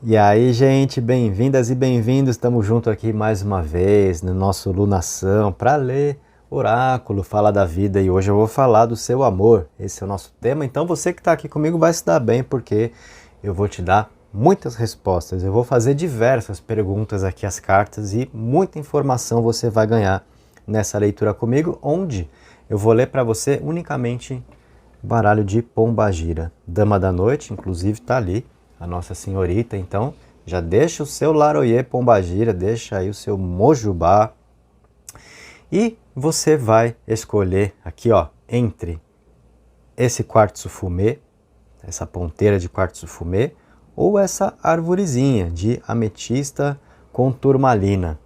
E aí, gente, bem-vindas e bem-vindos. Estamos juntos aqui mais uma vez no nosso Lunação para ler Oráculo, Fala da Vida. E hoje eu vou falar do seu amor. Esse é o nosso tema. Então você que está aqui comigo vai se dar bem, porque eu vou te dar muitas respostas. Eu vou fazer diversas perguntas aqui às cartas e muita informação você vai ganhar nessa leitura comigo, onde eu vou ler para você unicamente o baralho de Pombagira. Dama da Noite, inclusive, está ali. A Nossa Senhorita, então já deixa o seu Laroyê Pombagira, deixa aí o seu Mojubá e você vai escolher aqui, ó, entre esse quartzo fumê, essa ponteira de quartzo fumê, ou essa arvorezinha de ametista com turmalina.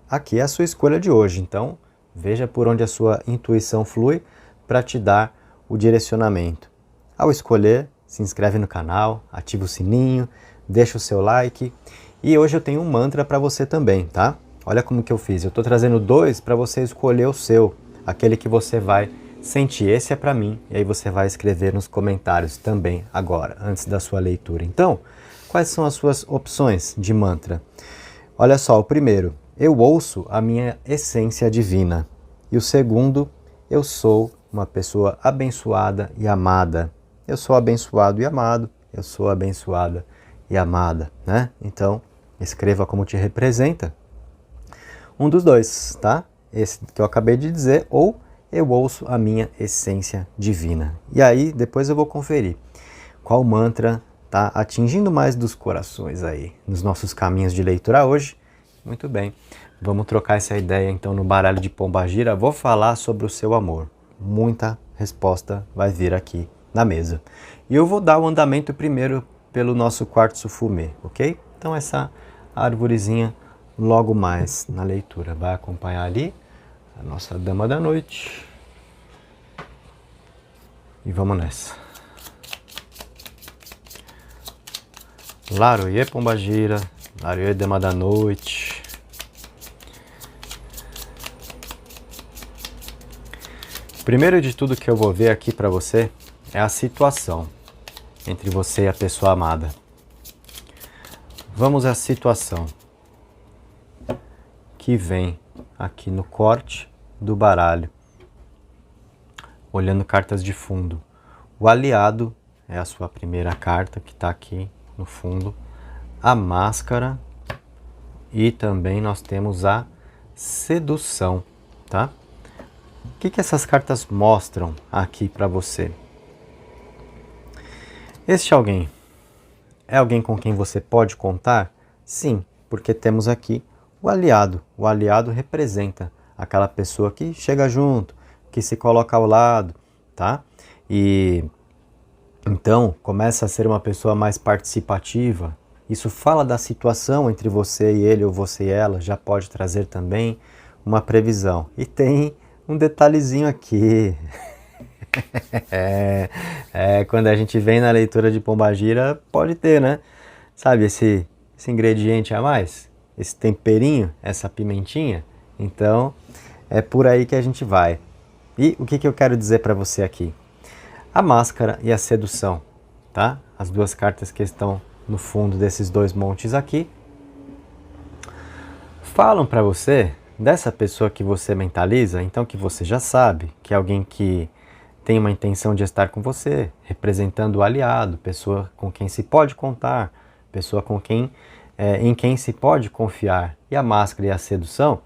Aqui é a sua escolha de hoje, então veja por onde a sua intuição flui para te dar o direcionamento. Ao escolher, se inscreve no canal, ativa o sininho, deixa o seu like. E hoje eu tenho um mantra para você também, tá? Olha como que eu fiz. Eu estou trazendo dois para você escolher o seu, aquele que você vai sentir. Esse é para mim. E aí você vai escrever nos comentários também agora, antes da sua leitura. Então, quais são as suas opções de mantra? Olha só, o primeiro, eu ouço a minha essência divina. E o segundo, eu sou uma pessoa abençoada e amada. Eu sou abençoado e amado, eu sou abençoada e amada, né? Então, escreva como te representa. Um dos dois, tá? Esse que eu acabei de dizer, ou eu ouço a minha essência divina. E aí, depois eu vou conferir qual mantra tá atingindo mais dos corações aí, nos nossos caminhos de leitura hoje. Muito bem, vamos trocar essa ideia então no baralho de Pombagira. Vou falar sobre o seu amor. Muita resposta vai vir aqui na mesa. E eu vou dar o andamento primeiro pelo nosso quartzo fumê, ok? Então essa arvorezinha logo mais na leitura. Vai acompanhar ali a nossa Dama da Noite. E vamos nessa. Laroyê Pombagira, Laroyê Dama da Noite. Primeiro de tudo que eu vou ver aqui para você é a situação entre você e a pessoa amada. Vamos à situação que vem aqui no corte do baralho, olhando cartas de fundo. O aliado é a sua primeira carta que está aqui no fundo, a máscara e também nós temos a sedução, tá? O que essas cartas mostram aqui para você? Este alguém é alguém com quem você pode contar? Sim, porque temos aqui o aliado. O aliado representa aquela pessoa que chega junto, que se coloca ao lado, tá? E então começa a ser uma pessoa mais participativa. Isso fala da situação entre você e ele ou você e ela, já pode trazer também uma previsão. E tem um detalhezinho aqui. Quando a gente vem na leitura de Pombagira, pode ter, né? Sabe, esse ingrediente a mais, esse temperinho, essa pimentinha. Então, é por aí que a gente vai. E o que eu quero dizer para você aqui? A máscara e a sedução, tá? As duas cartas que estão no fundo desses dois montes aqui, falam para você dessa pessoa que você mentaliza, então que você já sabe, que é alguém que tem uma intenção de estar com você, representando o aliado, pessoa com quem se pode contar, pessoa com quem, em quem se pode confiar. E a máscara e a sedução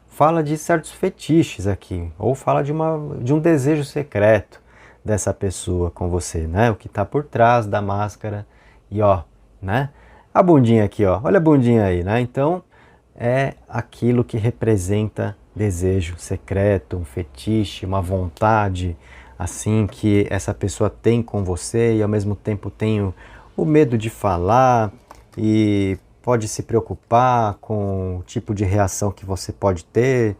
fala de certos fetiches aqui, ou fala de um desejo secreto dessa pessoa com você, né? O que está por trás da máscara e ó, né? A bundinha aqui, ó, olha a bundinha aí, né? Então é aquilo que representa desejo secreto, um fetiche, uma vontade assim que essa pessoa tem com você e ao mesmo tempo tem o medo de falar e pode se preocupar com o tipo de reação que você pode ter.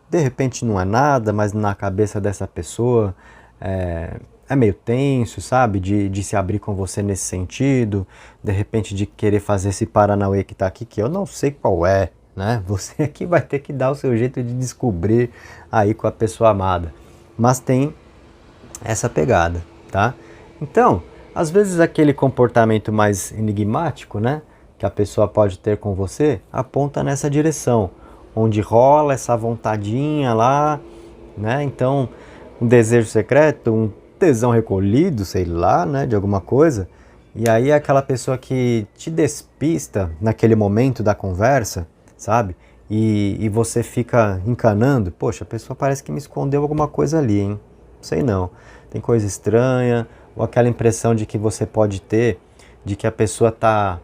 De repente não é nada, mas na cabeça dessa pessoa é meio tenso, sabe? De se abrir com você nesse sentido, de repente de querer fazer esse paranauê que tá aqui, que eu não sei qual é, né? Você aqui vai ter que dar o seu jeito de descobrir aí com a pessoa amada. Mas tem essa pegada, tá? Então, às vezes aquele comportamento mais enigmático, né? que a pessoa pode ter com você aponta nessa direção, onde rola essa vontadinha lá, né? Então, um desejo secreto, um tesão recolhido, sei lá, né, de alguma coisa. E aí é aquela pessoa que te despista naquele momento da conversa, sabe? E você fica encanando, poxa, a pessoa parece que me escondeu alguma coisa ali, hein? Sei não. Tem coisa estranha, ou aquela impressão de que você pode ter, de que a pessoa está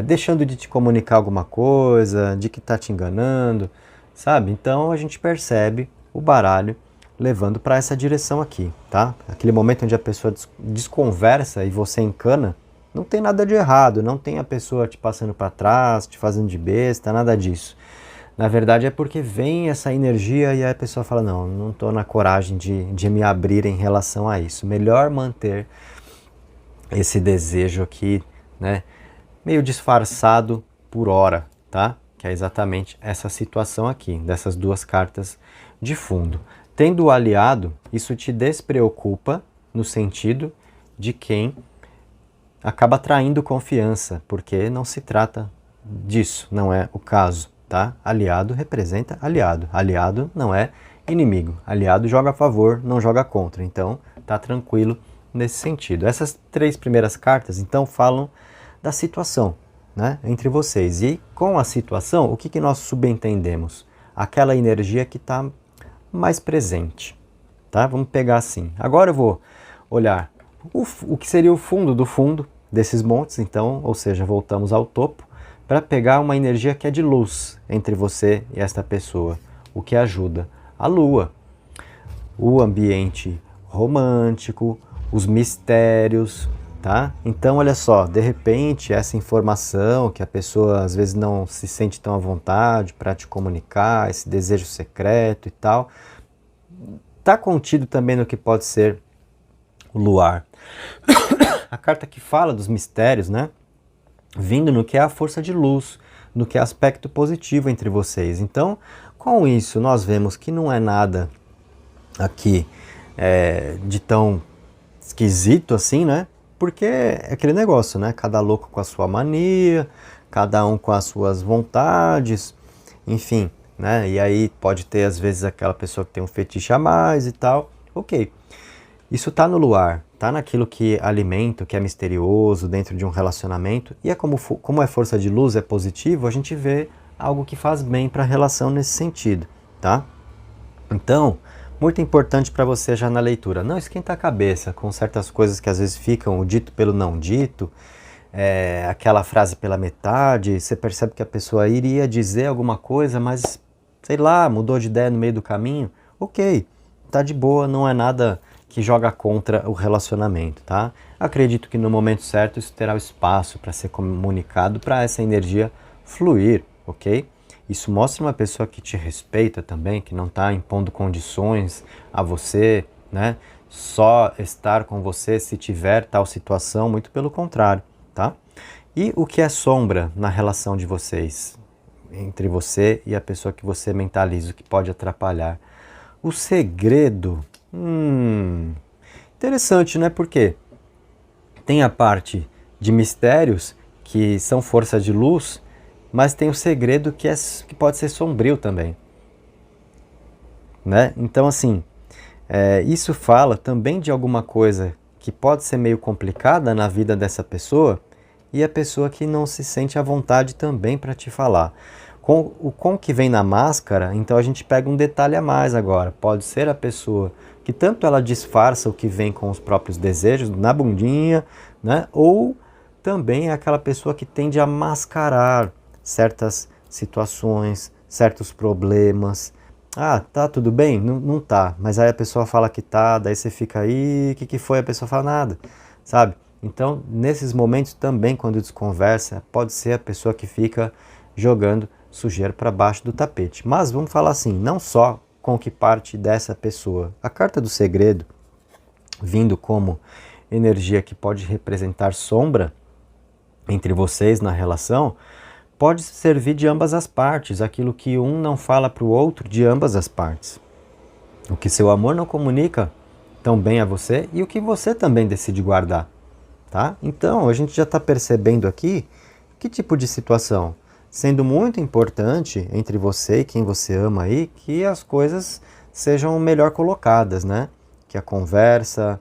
deixando de te comunicar alguma coisa, de que está te enganando, sabe? Então a gente percebe o baralho levando para essa direção aqui, tá? Aquele momento onde a pessoa desconversa e você encana, não tem nada de errado, não tem a pessoa te passando para trás, te fazendo de besta, nada disso. Na verdade é porque vem essa energia e a pessoa fala, não estou na coragem de me abrir em relação a isso. Melhor manter esse desejo aqui, né, meio disfarçado por hora, tá? Que é exatamente essa situação aqui, dessas duas cartas de fundo. Tendo o aliado, isso te despreocupa no sentido de quem acaba traindo confiança, porque não se trata disso, não é o caso, tá? Aliado representa aliado, aliado não é inimigo, aliado joga a favor, não joga contra, então tá tranquilo nesse sentido. Essas três primeiras cartas, então, falam da situação, né, entre vocês. E com a situação, o que nós subentendemos? Aquela energia que está mais presente, tá? Vamos pegar assim. Agora eu vou olhar o que seria o fundo do fundo desses montes, então, ou seja, voltamos ao topo, para pegar uma energia que é de luz entre você e esta pessoa, o que ajuda a lua, o ambiente romântico, os mistérios, tá? Então, olha só, de repente, essa informação que a pessoa às vezes não se sente tão à vontade para te comunicar, esse desejo secreto e tal, está contido também no que pode ser o luar. A carta que fala dos mistérios, né? Vindo no que é a força de luz, no que é aspecto positivo entre vocês. Então, com isso, nós vemos que não é nada aqui de tão esquisito assim, né? Porque é aquele negócio, né? Cada louco com a sua mania, cada um com as suas vontades, enfim, né? E aí pode ter às vezes aquela pessoa que tem um fetiche a mais e tal. Ok, isso tá no luar, tá naquilo que alimenta, que é misterioso dentro de um relacionamento. E é como é força de luz, é positivo, a gente vê algo que faz bem para a relação nesse sentido, tá? Então, muito importante para você já na leitura, não esquenta a cabeça com certas coisas que às vezes ficam o dito pelo não dito, aquela frase pela metade, você percebe que a pessoa iria dizer alguma coisa, mas, sei lá, mudou de ideia no meio do caminho, ok, tá de boa, não é nada que joga contra o relacionamento, tá? Acredito que no momento certo isso terá o espaço para ser comunicado, para essa energia fluir, ok? Isso mostra uma pessoa que te respeita também, que não está impondo condições a você, né? Só estar com você se tiver tal situação, muito pelo contrário, tá? E o que é sombra na relação de vocês, entre você e a pessoa que você mentaliza, o que pode atrapalhar? O segredo, interessante, né? Porque tem a parte de mistérios, que são força de luz, mas tem o segredo que pode ser sombrio também, né? Então, assim, isso fala também de alguma coisa que pode ser meio complicada na vida dessa pessoa e a pessoa que não se sente à vontade também para te falar. Com o que vem na máscara, então a gente pega um detalhe a mais agora. Pode ser a pessoa que tanto ela disfarça o que vem com os próprios desejos na bundinha, né? Ou também é aquela pessoa que tende a mascarar certas situações, certos problemas. Ah, tá tudo bem? Não, não tá. Mas aí a pessoa fala que tá, daí você fica aí, o que foi? A pessoa fala nada, sabe? Então, nesses momentos também, quando desconversa, pode ser a pessoa que fica jogando sujeira para baixo do tapete. Mas vamos falar assim, não só com o que parte dessa pessoa. A carta do segredo, vindo como energia que pode representar sombra entre vocês na relação, pode servir de ambas as partes, aquilo que um não fala para o outro de ambas as partes. O que seu amor não comunica tão bem a você e o que você também decide guardar, tá? Então, a gente já está percebendo aqui Que tipo de situação? Sendo muito importante entre você e quem você ama aí que as coisas sejam melhor colocadas, né? Que a conversa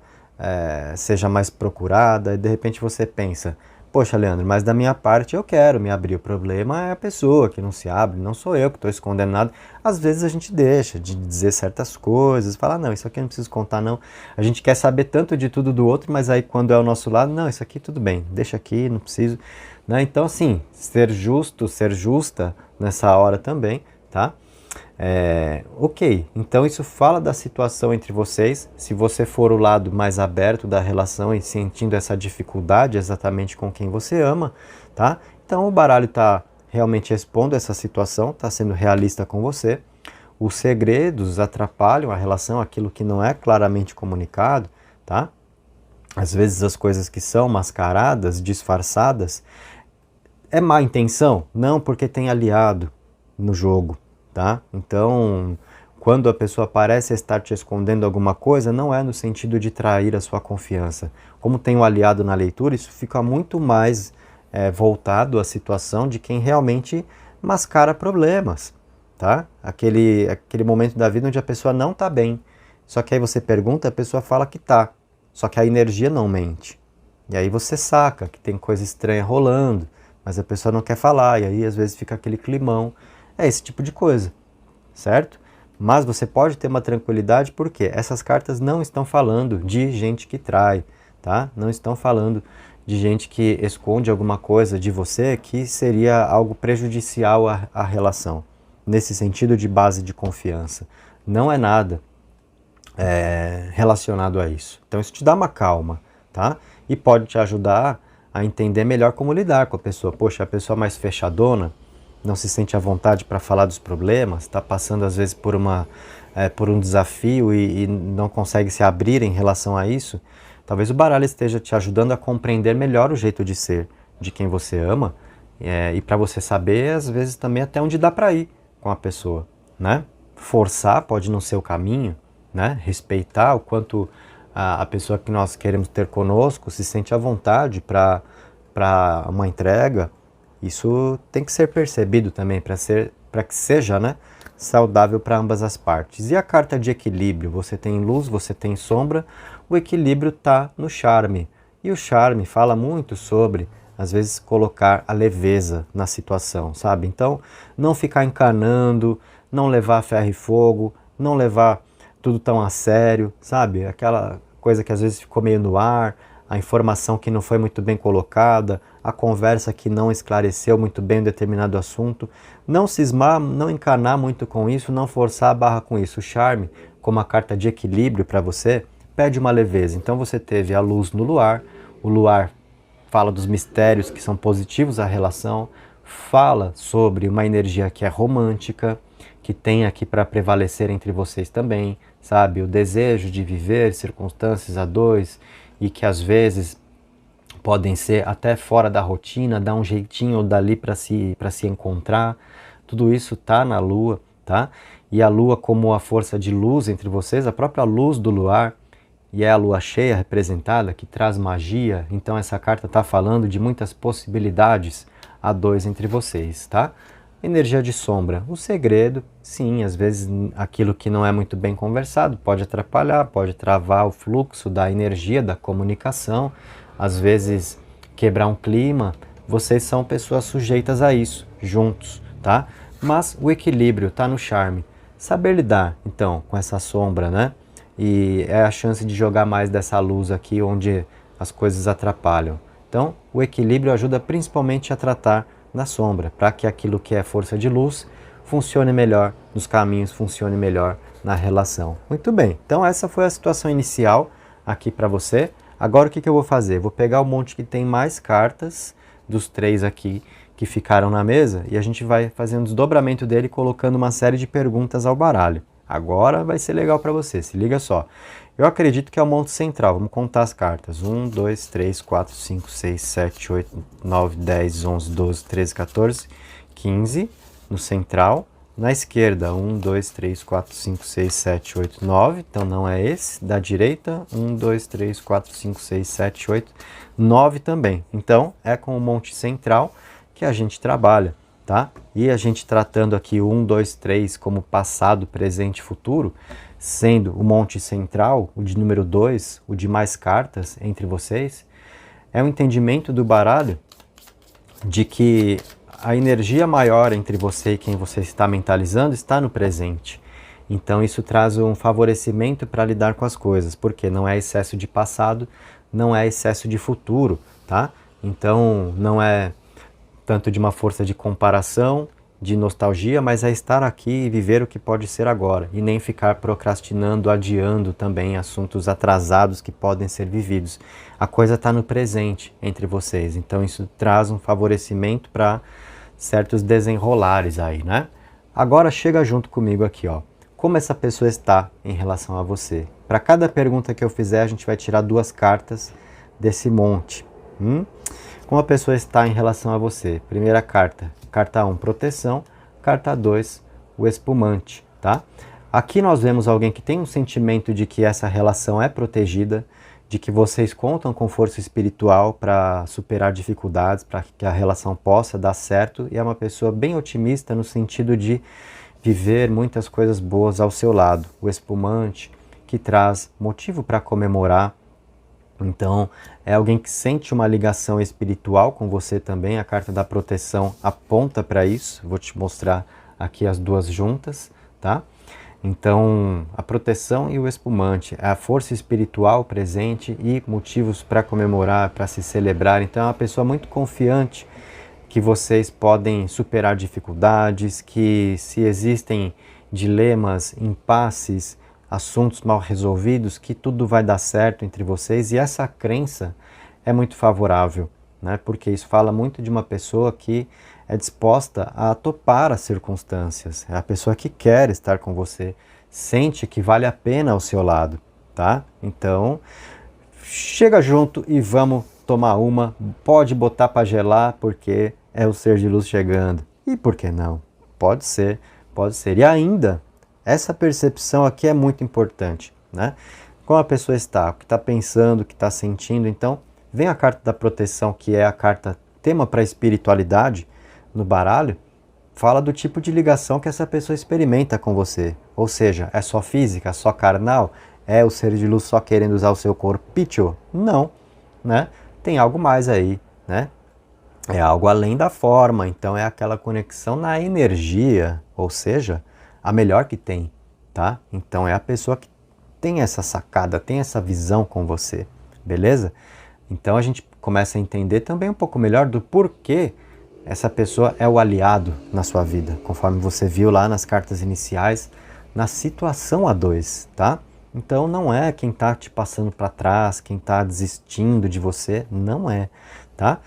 seja mais procurada e de repente você pensa, poxa, Leandro, mas da minha parte eu quero me abrir. O problema é a pessoa que não se abre, não sou eu que estou escondendo nada. Às vezes a gente deixa de dizer certas coisas, fala, não, isso aqui eu não preciso contar, não. A gente quer saber tanto de tudo do outro, mas aí quando é ao nosso lado, não, isso aqui tudo bem, deixa aqui, não preciso. Né? Então, assim, ser justo, ser justa nessa hora também, tá? Ok, então isso fala da situação entre vocês. Se você for o lado mais aberto da relação e sentindo essa dificuldade exatamente com quem você ama, tá? Então o baralho está realmente expondo essa situação, está sendo realista com você. Os segredos atrapalham a relação, aquilo que não é claramente comunicado, tá? Às vezes as coisas que são mascaradas, disfarçadas, é má intenção? Não, porque tem aliado no jogo. Tá? Então, quando a pessoa parece estar te escondendo alguma coisa, não é no sentido de trair a sua confiança. Como tem um aliado na leitura, isso fica muito mais voltado à situação de quem realmente mascara problemas. Tá? Aquele momento da vida onde a pessoa não está bem. Só que aí você pergunta, a pessoa fala que tá. Só que a energia não mente. E aí você saca que tem coisa estranha rolando, mas a pessoa não quer falar, e aí às vezes fica aquele climão. É esse tipo de coisa, certo? Mas você pode ter uma tranquilidade porque essas cartas não estão falando de gente que trai, tá? Não estão falando de gente que esconde alguma coisa de você que seria algo prejudicial à relação, nesse sentido de base de confiança. Não é nada relacionado a isso. Então isso te dá uma calma, tá? E pode te ajudar a entender melhor como lidar com a pessoa. Poxa, a pessoa mais fechadona, não se sente à vontade para falar dos problemas, está passando às vezes por um desafio e não consegue se abrir em relação a isso, talvez o baralho esteja te ajudando a compreender melhor o jeito de ser de quem você ama e para você saber, às vezes, também até onde dá para ir com a pessoa, né? Forçar pode não ser o caminho, né? Respeitar o quanto a pessoa que nós queremos ter conosco se sente à vontade para uma entrega. Isso tem que ser percebido também para que seja, né, saudável para ambas as partes. E a carta de equilíbrio? Você tem luz, você tem sombra, o equilíbrio está no charme. E o charme fala muito sobre, às vezes, colocar a leveza na situação, sabe? Então, não ficar encanando, não levar ferro e fogo, não levar tudo tão a sério, sabe? Aquela coisa que às vezes ficou meio no ar, a informação que não foi muito bem colocada, a conversa que não esclareceu muito bem um determinado assunto. Não cismar, não encanar muito com isso, não forçar a barra com isso. O charme, como a carta de equilíbrio para você, pede uma leveza. Então você teve a luz no luar, o luar fala dos mistérios que são positivos à relação, fala sobre uma energia que é romântica, que tem aqui para prevalecer entre vocês também, sabe? O desejo de viver circunstâncias a dois e que às vezes podem ser até fora da rotina, dar um jeitinho dali para se encontrar. Tudo isso está na Lua, tá? E a Lua como a força de luz entre vocês, a própria luz do luar, e é a Lua cheia representada, que traz magia. Então essa carta está falando de muitas possibilidades a dois entre vocês, tá? Energia de sombra, o segredo, sim, às vezes aquilo que não é muito bem conversado pode atrapalhar, pode travar o fluxo da energia, da comunicação, às vezes quebrar um clima. Vocês são pessoas sujeitas a isso, juntos, tá? Mas o equilíbrio está no charme. Saber lidar, então, com essa sombra, né? E é a chance de jogar mais dessa luz aqui onde as coisas atrapalham. Então, o equilíbrio ajuda principalmente a tratar na sombra, para que aquilo que é força de luz funcione melhor nos caminhos, funcione melhor na relação. Muito bem, então essa foi a situação inicial aqui para você. Agora o que eu vou fazer? Vou pegar o monte que tem mais cartas dos três aqui que ficaram na mesa e a gente vai fazer um desdobramento dele colocando uma série de perguntas ao baralho. Agora vai ser legal para você, se liga só. Eu acredito que é o monte central, vamos contar as cartas. 1, 2, 3, 4, 5, 6, 7, 8, 9, 10, 11, 12, 13, 14, 15 no central. Na esquerda, 1, 2, 3, 4, 5, 6, 7, 8, 9, então não é esse. Da direita, 1, 2, 3, 4, 5, 6, 7, 8, 9 também. Então é com o monte central que a gente trabalha, tá? E a gente tratando aqui 1, 2, 3 como passado, presente e futuro, sendo o monte central, o de número 2, o de mais cartas entre vocês, é um entendimento do baralho de que a energia maior entre você e quem você está mentalizando está no presente. Então isso traz um favorecimento para lidar com as coisas, porque não é excesso de passado, não é excesso de futuro, tá? Então não é tanto de uma força de comparação, de nostalgia, mas é estar aqui e viver o que pode ser agora, e nem ficar procrastinando, adiando também assuntos atrasados que podem ser vividos. A coisa está no presente entre vocês, então isso traz um favorecimento para certos desenrolares aí, né? Agora chega junto comigo aqui, ó. Como essa pessoa está em relação a você? Para cada pergunta que eu fizer, a gente vai tirar 2 cartas desse monte. Como a pessoa está em relação a você? Primeira carta, carta 1, proteção. Carta 2, o espumante, tá? Aqui nós vemos alguém que tem um sentimento de que essa relação é protegida, de que vocês contam com força espiritual para superar dificuldades, para que a relação possa dar certo, e é uma pessoa bem otimista no sentido de viver muitas coisas boas ao seu lado. O espumante, que traz motivo para comemorar. Então, é alguém que sente uma ligação espiritual com você também. A carta da proteção aponta para isso. Vou te mostrar aqui as 2 juntas, tá? Então, a proteção e o espumante, a força espiritual presente e motivos para comemorar, para se celebrar. Então, é uma pessoa muito confiante que vocês podem superar dificuldades, que se existem dilemas, impasses, assuntos mal resolvidos, que tudo vai dar certo entre vocês, e essa crença é muito favorável, né? Porque isso fala muito de uma pessoa que é disposta a topar as circunstâncias, é a pessoa que quer estar com você, sente que vale a pena ao seu lado, tá? Então, chega junto e vamos tomar uma, pode botar para gelar, porque é o ser de luz chegando. E por que não? Pode ser, pode ser. E ainda, essa percepção aqui é muito importante, né? Como a pessoa está, o que está pensando, o que está sentindo. Então, vem a carta da proteção, que é a carta tema para a espiritualidade no baralho, fala do tipo de ligação que essa pessoa experimenta com você. Ou seja, é só física, só carnal? É o ser de luz só querendo usar o seu corpício? Não, né? Tem algo mais aí, né? É algo além da forma, então é aquela conexão na energia, ou seja, a melhor que tem, tá? Então é a pessoa que tem essa sacada, tem essa visão com você, beleza? Então a gente começa a entender também um pouco melhor do porquê essa pessoa é o aliado na sua vida, conforme você viu lá nas cartas iniciais, na situação a 2, tá? Então não é quem está te passando para trás, quem está desistindo de você, não é, tá?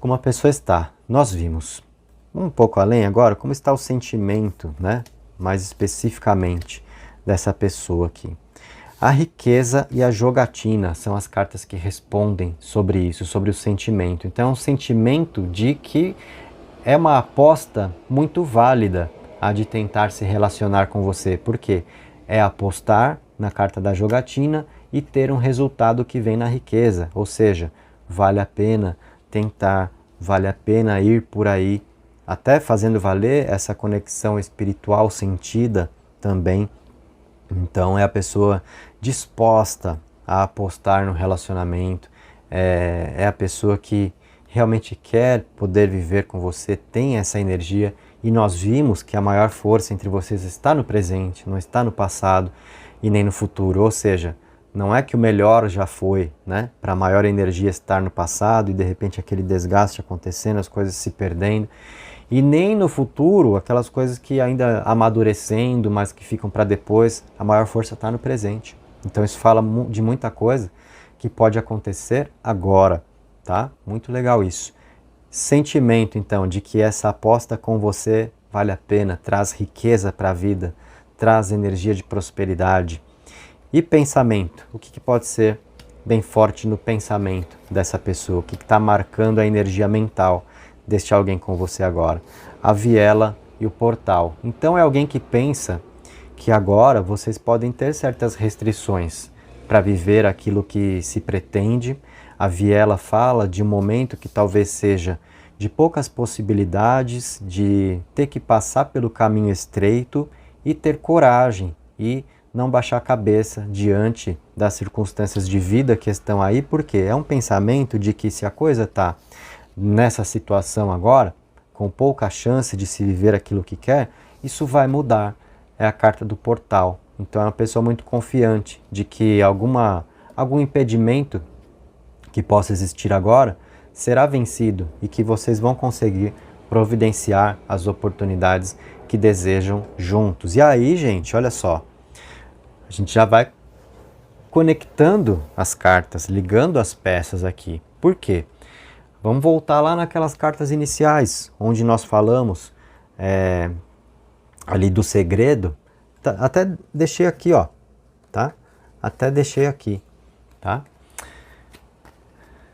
Como a pessoa está, nós vimos. Um pouco além agora, como está o sentimento, né? Mais especificamente, dessa pessoa aqui. A riqueza e a jogatina são as cartas que respondem sobre isso, sobre o sentimento. Então é um sentimento de que é uma aposta muito válida a de tentar se relacionar com você. Por quê? É apostar na carta da jogatina e ter um resultado que vem na riqueza. Ou seja, vale a pena tentar, vale a pena ir por aí, até fazendo valer essa conexão espiritual sentida também. Então é a pessoa disposta a apostar no relacionamento, é a pessoa que realmente quer poder viver com você, tem essa energia, e nós vimos que a maior força entre vocês está no presente, não está no passado e nem no futuro. Ou seja, não é que o melhor já foi, né? Para a maior energia estar no passado e de repente aquele desgaste acontecendo, as coisas se perdendo. E nem no futuro, aquelas coisas que ainda amadurecendo, mas que ficam para depois, a maior força está no presente. Então isso fala de muita coisa que pode acontecer agora, tá? Muito legal isso. Sentimento, então, de que essa aposta com você vale a pena, traz riqueza para a vida, traz energia de prosperidade. E pensamento, o que pode ser bem forte no pensamento dessa pessoa? O que está marcando a energia mental deste alguém com você agora? A viela e o portal. Então é alguém que pensa que agora vocês podem ter certas restrições para viver aquilo que se pretende. A viela fala de um momento que talvez seja de poucas possibilidades, de ter que passar pelo caminho estreito e ter coragem e não baixar a cabeça diante das circunstâncias de vida que estão aí, porque é um pensamento de que se a coisa está nessa situação agora, com pouca chance de se viver aquilo que quer, isso vai mudar. É a carta do portal. Então é uma pessoa muito confiante de que algum impedimento que possa existir agora será vencido e que vocês vão conseguir providenciar as oportunidades que desejam juntos. E aí, gente, olha só, a gente já vai conectando as cartas, ligando as peças aqui. Por quê? Vamos voltar lá naquelas cartas iniciais, onde nós falamos ali do segredo. Até deixei aqui, ó, tá? Até deixei aqui, tá?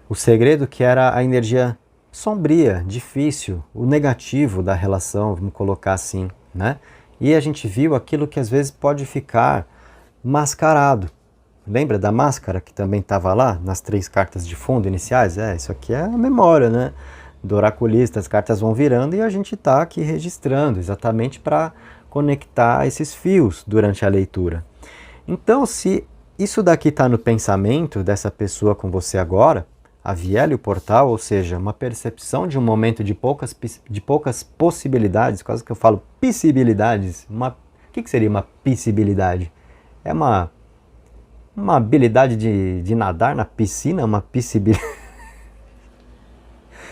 O segredo que era a energia sombria, difícil, o negativo da relação, vamos colocar assim, né? E a gente viu aquilo que às vezes pode ficar mascarado. Lembra da máscara que também estava lá nas 3 cartas de fundo iniciais? Isso aqui é a memória, né? Do oraculista, as cartas vão virando e a gente está aqui registrando, exatamente para conectar esses fios durante a leitura. Então, se isso daqui está no pensamento dessa pessoa com você agora, a viela e o portal, ou seja, uma percepção de um momento de poucas possibilidades, quase que eu falo possibilidades. O que seria uma possibilidade? É uma habilidade de nadar na piscina, uma possibilidade.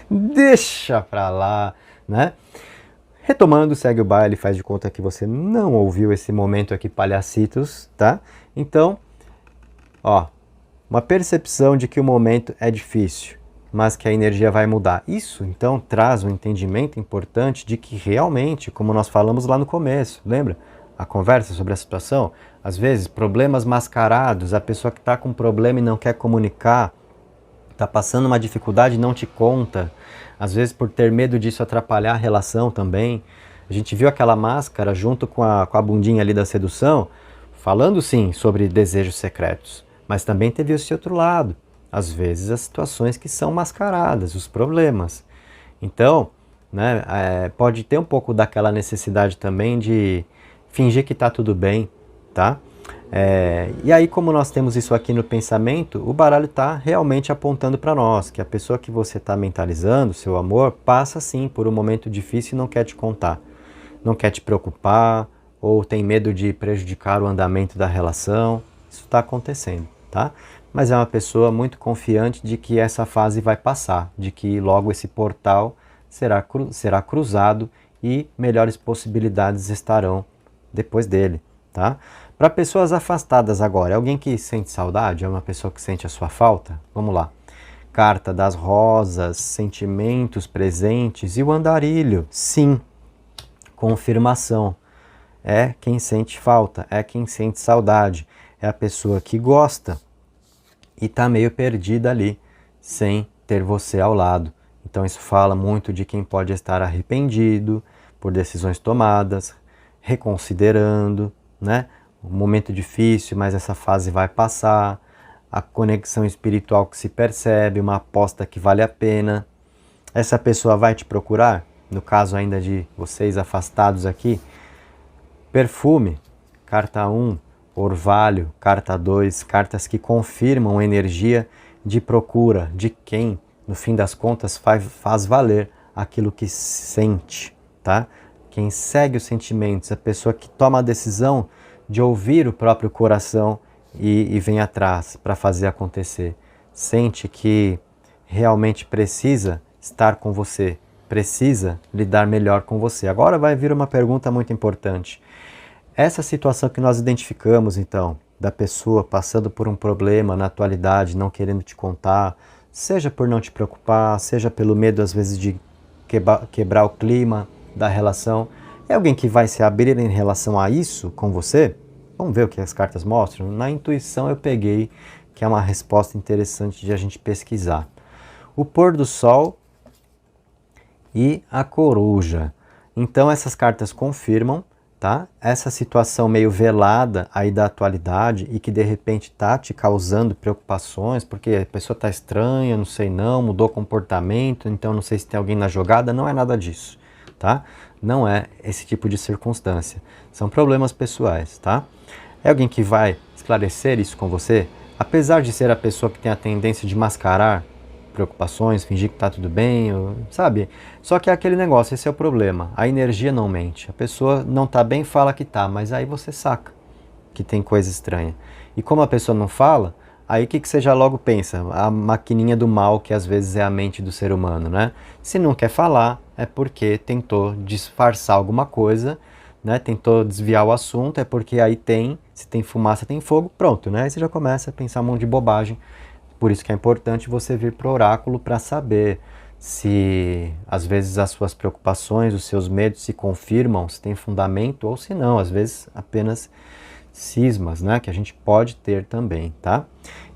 Deixa pra lá, né? Retomando, segue o baile, faz de conta que você não ouviu esse momento aqui, palhacitos, tá? Então, ó, uma percepção de que o momento é difícil, mas que a energia vai mudar. Isso, então, traz um entendimento importante de que realmente, como nós falamos lá no começo, lembra? A conversa sobre a situação, às vezes, problemas mascarados, a pessoa que está com um problema e não quer comunicar, está passando uma dificuldade e não te conta, às vezes por ter medo disso atrapalhar a relação também. A gente viu aquela máscara junto com a bundinha ali da sedução, falando sim sobre desejos secretos, mas também teve esse outro lado, às vezes as situações que são mascaradas, os problemas. Então, né, pode ter um pouco daquela necessidade também de fingir que está tudo bem, tá? E aí, como nós temos isso aqui no pensamento, o baralho está realmente apontando para nós, que a pessoa que você está mentalizando, seu amor, passa sim por um momento difícil e não quer te contar, não quer te preocupar, ou tem medo de prejudicar o andamento da relação. Isso está acontecendo, tá? Mas é uma pessoa muito confiante de que essa fase vai passar, de que logo esse portal será cruzado e melhores possibilidades estarão depois dele, tá? Para pessoas afastadas agora, é alguém que sente saudade? É uma pessoa que sente a sua falta? Vamos lá. Carta das rosas, sentimentos presentes e o andarilho. Sim, confirmação. É quem sente falta, é quem sente saudade. É a pessoa que gosta e está meio perdida ali, sem ter você ao lado. Então isso fala muito de quem pode estar arrependido por decisões tomadas, reconsiderando, né? Um momento difícil, mas essa fase vai passar. A conexão espiritual que se percebe, uma aposta que vale a pena. Essa pessoa vai te procurar? No caso ainda de vocês afastados aqui, perfume, carta 1, orvalho, carta 2, cartas que confirmam energia de procura, de quem, no fim das contas, faz valer aquilo que sente, tá? Quem segue os sentimentos, a pessoa que toma a decisão de ouvir o próprio coração e vem atrás para fazer acontecer. Sente que realmente precisa estar com você, precisa lidar melhor com você. Agora vai vir uma pergunta muito importante. Essa situação que nós identificamos, então, da pessoa passando por um problema na atualidade, não querendo te contar, seja por não te preocupar, seja pelo medo, às vezes, de quebrar o clima da relação, é alguém que vai se abrir em relação a isso com você? Vamos ver o que as cartas mostram? Na intuição eu peguei que é uma resposta interessante de a gente pesquisar. O pôr do sol e a coruja. Então essas cartas confirmam tá? Essa situação meio velada aí da atualidade e que de repente tá te causando preocupações, porque a pessoa tá estranha, não sei não, mudou comportamento, então não sei se tem alguém na jogada, não é nada disso, tá? Não é esse tipo de circunstância. São problemas pessoais, tá? É alguém que vai esclarecer isso com você? Apesar de ser a pessoa que tem a tendência de mascarar preocupações, fingir que tá tudo bem, sabe? Só que é aquele negócio, esse é o problema. A energia não mente. A pessoa não tá bem, fala que tá, mas aí você saca que tem coisa estranha. E como a pessoa não fala, aí o que você já logo pensa? A maquininha do mal, que às vezes é a mente do ser humano, né? Se não quer falar, é porque tentou disfarçar alguma coisa, né? Tentou desviar o assunto, é porque aí tem, se tem fumaça, tem fogo, pronto, né? Aí você já começa a pensar um monte de bobagem. Por isso que é importante você vir para o oráculo para saber se às vezes as suas preocupações, os seus medos se confirmam, se tem fundamento ou se não, às vezes apenas cismas, né, que a gente pode ter também, tá?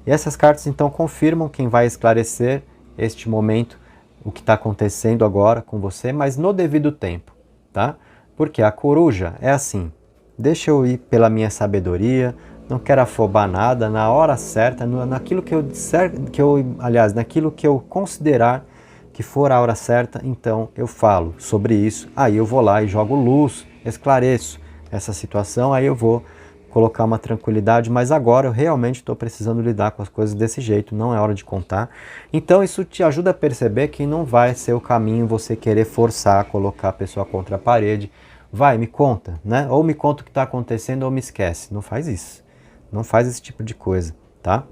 E essas cartas então confirmam quem vai esclarecer este momento, o que está acontecendo agora com você, mas no devido tempo, tá? Porque a coruja é assim, deixa eu ir pela minha sabedoria, não quero afobar nada, na hora certa, naquilo que eu disser, aliás, naquilo que eu considerar que for a hora certa, então eu falo sobre isso, aí eu vou lá e jogo luz, esclareço essa situação, aí eu vou colocar uma tranquilidade, mas agora eu realmente estou precisando lidar com as coisas desse jeito, não é hora de contar. Então isso te ajuda a perceber que não vai ser o caminho você querer forçar, colocar a pessoa contra a parede. Vai, me conta, né? Ou me conta o que está acontecendo ou me esquece. Não faz isso. Não faz esse tipo de coisa, tá?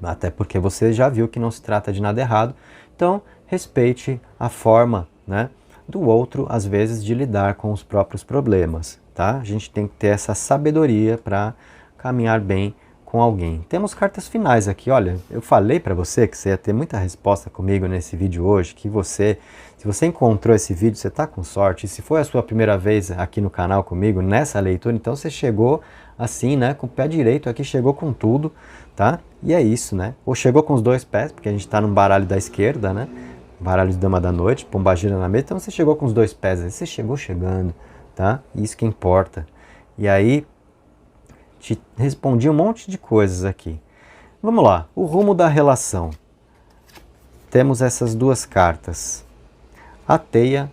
Até porque você já viu que não se trata de nada errado. Então, respeite a forma, né, do outro, às vezes, de lidar com os próprios problemas, tá? A gente tem que ter essa sabedoria para caminhar bem com alguém. Temos cartas finais aqui, olha, eu falei para você que você ia ter muita resposta comigo nesse vídeo hoje, que você, se você encontrou esse vídeo, você está com sorte, e se foi a sua primeira vez aqui no canal comigo, nessa leitura, então você chegou assim, né, com o pé direito aqui, chegou com tudo, tá? E é isso, né? Ou chegou com os dois pés, porque a gente está num baralho da esquerda, né? Baralho de dama da noite, pombagira na mesa, então você chegou com os dois pés, você chegou chegando, tá? Isso que importa. E aí, te respondi um monte de coisas aqui. Vamos lá, o rumo da relação. Temos essas duas cartas, a teia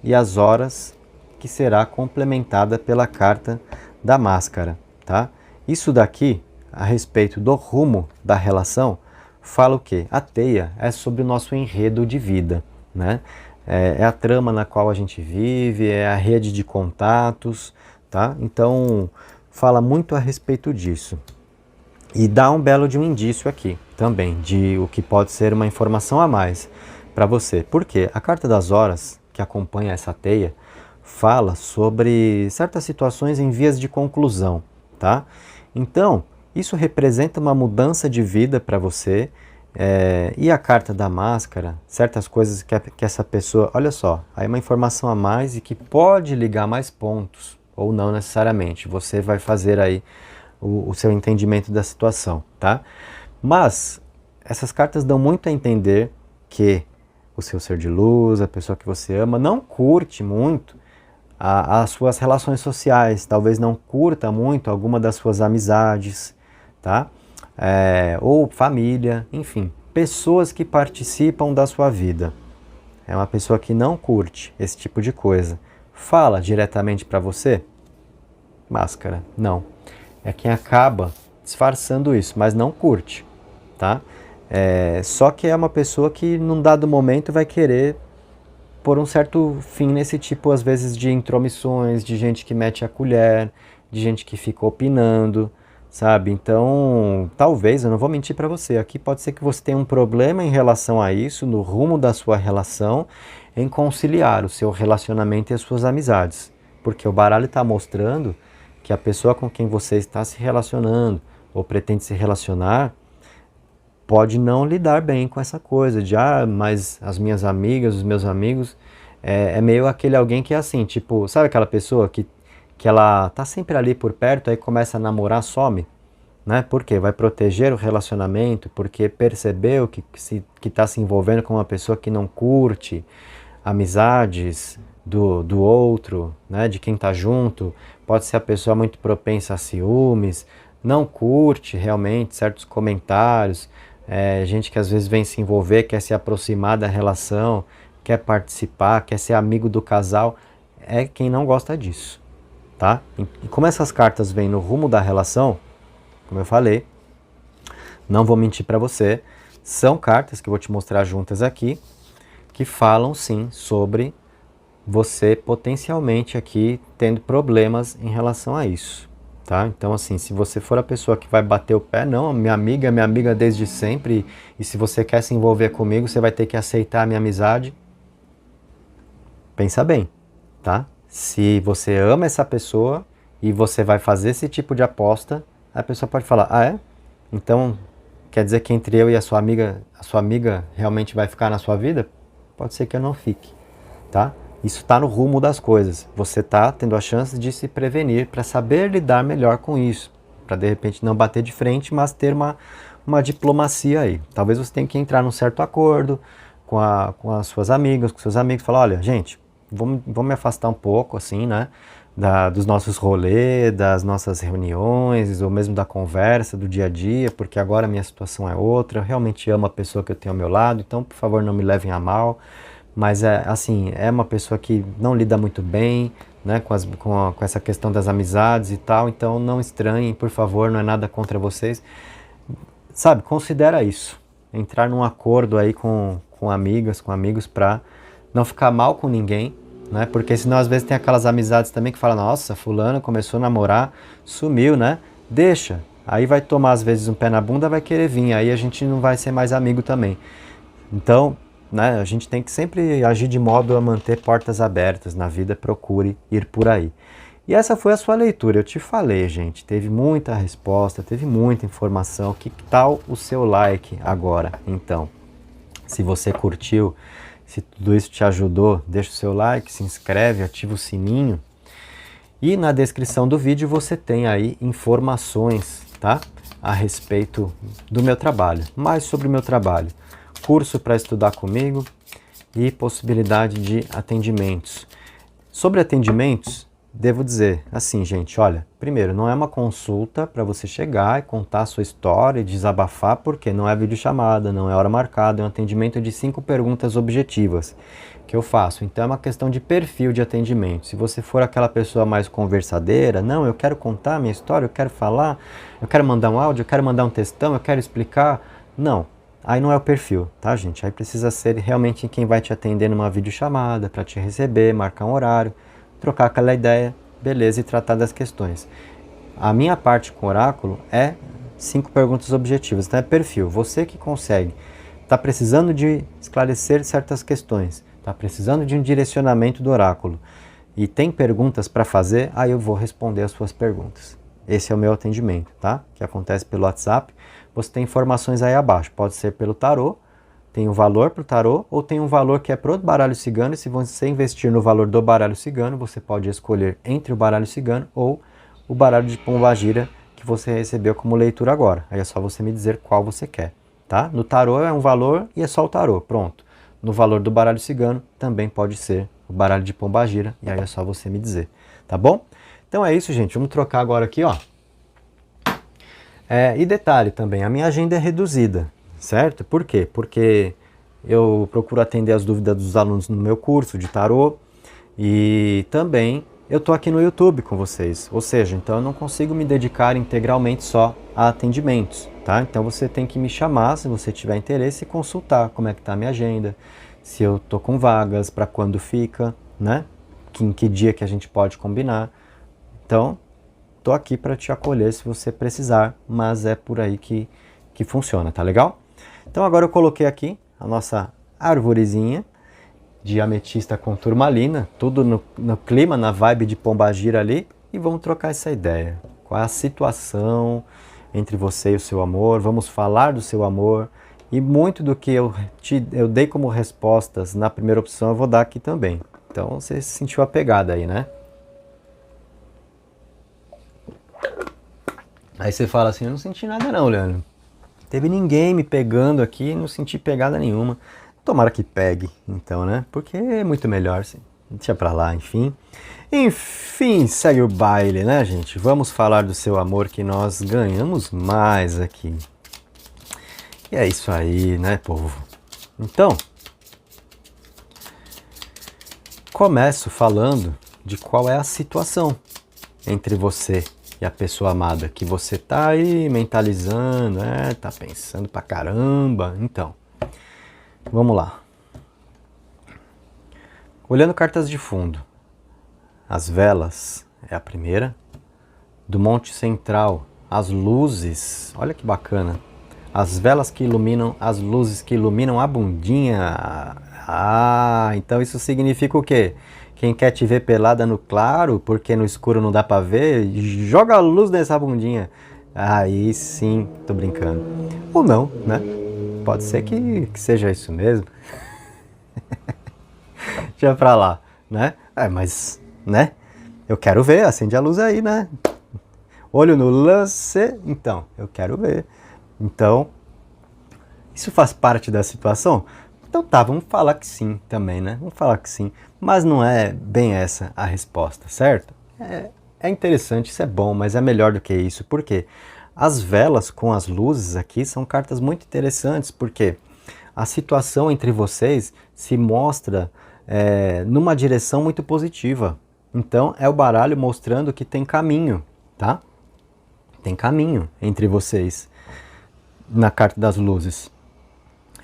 e as horas, que será complementada pela carta da máscara, tá? Isso daqui, a respeito do rumo da relação, fala o quê? A teia é sobre o nosso enredo de vida, né? É a trama na qual a gente vive, é a rede de contatos, tá? Então, fala muito a respeito disso. E dá um belo de um indício aqui, também, de o que pode ser uma informação a mais para você. Por quê? A carta das horas, que acompanha essa teia, fala sobre certas situações em vias de conclusão, tá? Então, isso representa uma mudança de vida para você, e a carta da máscara, certas coisas que essa pessoa... Olha só, aí uma informação a mais e que pode ligar mais pontos, ou não necessariamente. Você vai fazer aí o seu entendimento da situação, tá? Mas essas cartas dão muito a entender que o seu ser de luz, a pessoa que você ama, não curte muito as suas relações sociais, talvez não curta muito alguma das suas amizades, tá? Ou família, enfim, pessoas que participam da sua vida. É uma pessoa que não curte esse tipo de coisa. Fala diretamente para você? Máscara, não. É quem acaba disfarçando isso, mas não curte, tá? Só que é uma pessoa que num dado momento vai querer pôr um certo fim nesse tipo, às vezes, de intromissões, de gente que mete a colher, de gente que fica opinando, sabe? Então, talvez, eu não vou mentir para você, aqui pode ser que você tenha um problema em relação a isso, no rumo da sua relação, em conciliar o seu relacionamento e as suas amizades. Porque o baralho está mostrando que a pessoa com quem você está se relacionando, ou pretende se relacionar, pode não lidar bem com essa coisa de, mas as minhas amigas, os meus amigos, é meio aquele alguém que é assim, tipo, sabe aquela pessoa que ela tá sempre ali por perto, aí começa a namorar, some, né? Por quê? Vai proteger o relacionamento, porque percebeu que está se envolvendo com uma pessoa que não curte amizades do outro, né? De quem tá junto, pode ser a pessoa muito propensa a ciúmes, não curte realmente certos comentários, gente que às vezes vem se envolver, quer se aproximar da relação, quer participar, quer ser amigo do casal, é quem não gosta disso, tá? E como essas cartas vêm no rumo da relação, como eu falei, não vou mentir para você, são cartas que eu vou te mostrar juntas aqui, que falam sim sobre você potencialmente aqui tendo problemas em relação a isso, tá? Então assim, se você for a pessoa que vai bater o pé, não, minha amiga é minha amiga desde sempre, e se você quer se envolver comigo, você vai ter que aceitar a minha amizade. Pensa bem, tá? Se você ama essa pessoa e você vai fazer esse tipo de aposta, a pessoa pode falar, ah é? Então quer dizer que entre eu e a sua amiga realmente vai ficar na sua vida? Pode ser que eu não fique, tá? Isso está no rumo das coisas. Você está tendo a chance de se prevenir para saber lidar melhor com isso. Para de repente não bater de frente, mas ter uma diplomacia aí. Talvez você tenha que entrar num certo acordo com as suas amigas, com seus amigos. Falar, olha, gente, vamos me afastar um pouco, assim, né? Dos nossos rolês, das nossas reuniões, ou mesmo da conversa, do dia a dia, porque agora a minha situação é outra. Eu realmente amo a pessoa que eu tenho ao meu lado, então, por favor, não me levem a mal. Mas é uma pessoa que não lida muito bem, né, com essa questão das amizades e tal, então não estranhem, por favor, não é nada contra vocês. Sabe, considera isso, entrar num acordo aí com amigas, com amigos, para não ficar mal com ninguém, né, porque senão às vezes tem aquelas amizades também que falam, nossa, fulano começou a namorar, sumiu, né, deixa, aí vai tomar às vezes um pé na bunda, vai querer vir, aí a gente não vai ser mais amigo também. Então, né, a gente tem que sempre agir de modo a manter portas abertas na vida, procure ir por aí. E essa foi a sua leitura, eu te falei, gente, teve muita resposta, teve muita informação. Que tal o seu like agora, então? Se você curtiu, se tudo isso te ajudou, deixa o seu like, se inscreve, ativa o sininho. E na descrição do vídeo você tem aí informações, tá? A respeito do meu trabalho, mais sobre o meu trabalho. Curso para estudar comigo e possibilidade de atendimentos. Sobre atendimentos, devo dizer assim, gente, olha, primeiro, não é uma consulta para você chegar e contar a sua história e desabafar, porque não é videochamada, não é hora marcada, é um atendimento de 5 perguntas objetivas que eu faço. Então é uma questão de perfil de atendimento. Se você for aquela pessoa mais conversadeira, não, eu quero contar a minha história, eu quero falar, eu quero mandar um áudio, eu quero mandar um textão, eu quero explicar, não. Aí não é o perfil, tá, gente? Aí precisa ser realmente quem vai te atender numa videochamada, para te receber, marcar um horário, trocar aquela ideia, beleza, e tratar das questões. A minha parte com o oráculo é 5 perguntas objetivas, então é perfil. Você que consegue, está precisando de esclarecer certas questões, está precisando de um direcionamento do oráculo e tem perguntas para fazer, aí eu vou responder as suas perguntas. Esse é o meu atendimento, tá? Que acontece pelo WhatsApp. Você tem informações aí abaixo, pode ser pelo tarô, tem um valor para o tarô, ou tem um valor que é para o baralho cigano, e se você investir no valor do baralho cigano, você pode escolher entre o baralho cigano ou o baralho de pombagira que você recebeu como leitura agora. Aí é só você me dizer qual você quer, tá? No tarô é um valor e é só o tarô, pronto. No valor do baralho cigano também pode ser o baralho de pombagira, e aí é só você me dizer, tá bom? Então é isso, gente, vamos trocar agora aqui, ó. E detalhe também, a minha agenda é reduzida, certo? Por quê? Porque eu procuro atender as dúvidas dos alunos no meu curso de tarô e também eu tô aqui no YouTube com vocês, ou seja, então eu não consigo me dedicar integralmente só a atendimentos, tá? Então você tem que me chamar se você tiver interesse e consultar como é que tá a minha agenda, se eu tô com vagas, para quando fica, né? Em que dia que a gente pode combinar. Então, estou aqui para te acolher se você precisar, mas é por aí que funciona, tá legal? Então agora eu coloquei aqui a nossa arvorezinha de ametista com turmalina, tudo no clima, na vibe de pombagira ali, e vamos trocar essa ideia. Qual é a situação entre você e o seu amor, vamos falar do seu amor, e muito do que eu dei como respostas na primeira opção eu vou dar aqui também. Então você sentiu a pegada aí, né? Aí você fala assim, eu não senti nada não, Leandro. Teve ninguém me pegando aqui, não senti pegada nenhuma. Tomara que pegue, então, né? Porque é muito melhor, Deixa pra lá, enfim. Enfim, segue o baile, né, gente? Vamos falar do seu amor que nós ganhamos mais aqui. E é isso aí, né, povo? Então, começo falando de qual é a situação entre você e a pessoa amada, que você tá aí mentalizando, tá pensando pra caramba. Então, vamos lá. Olhando cartas de fundo, as velas é a primeira, do Monte Central, as luzes, olha que bacana, as velas que iluminam, as luzes que iluminam a bundinha. Então isso significa o quê? Quem quer te ver pelada no claro, porque no escuro não dá pra ver, joga a luz nessa bundinha. Aí sim, tô brincando. Ou não, né? Pode ser que seja isso mesmo. Deixa pra lá, né? Mas, né? Eu quero ver, acende a luz aí, né? Olho no lance, então, eu quero ver. Então, isso faz parte da situação? Então tá, vamos falar que sim também, né? Vamos falar que sim. Mas não é bem essa a resposta, certo? É interessante, isso é bom, mas é melhor do que isso. Por quê? As velas com as luzes aqui são cartas muito interessantes, porque a situação entre vocês se mostra numa direção muito positiva. Então é o baralho mostrando que tem caminho, tá? Tem caminho entre vocês na carta das luzes.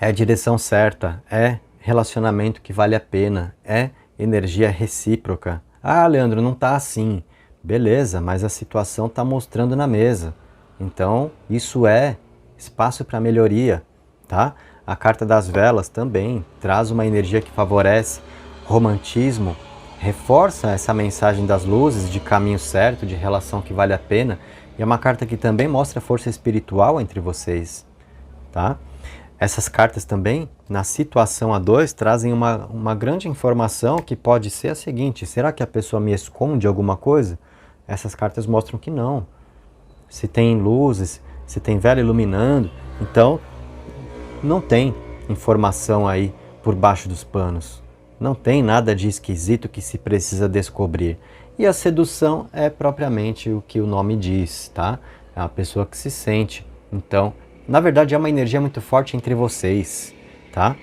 É a direção certa, é relacionamento que vale a pena, é energia recíproca. Ah, Leandro, não tá assim. Beleza, mas a situação tá mostrando na mesa. Então, isso é espaço para melhoria, tá? A carta das velas também traz uma energia que favorece romantismo, reforça essa mensagem das luzes, de caminho certo, de relação que vale a pena. E é uma carta que também mostra força espiritual entre vocês, tá? Essas cartas também, na situação a dois, trazem uma grande informação que pode ser a seguinte: será que a pessoa me esconde alguma coisa? Essas cartas mostram que não. Se tem luzes, se tem vela iluminando, então não tem informação aí por baixo dos panos. Não tem nada de esquisito que se precisa descobrir. E a sedução é propriamente o que o nome diz, tá? É uma pessoa que se sente. Então, na verdade, é uma energia muito forte entre vocês, tá?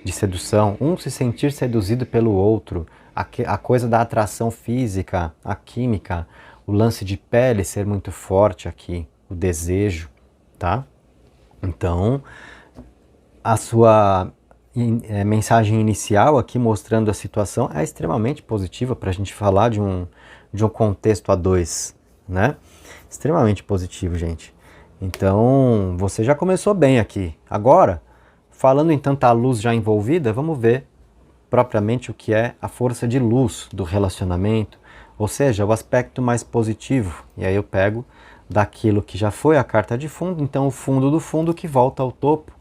De sedução, um se sentir seduzido pelo outro, a coisa da atração física, a química, o lance de pele ser muito forte aqui, o desejo, tá? Então, a sua mensagem inicial aqui mostrando a situação é extremamente positiva para a gente falar de um contexto a dois, né? Extremamente positivo, gente. Então, você já começou bem aqui. Agora, falando em tanta luz já envolvida, vamos ver propriamente o que é a força de luz do relacionamento, ou seja, o aspecto mais positivo. E aí eu pego daquilo que já foi a carta de fundo, então o fundo do fundo que volta ao topo.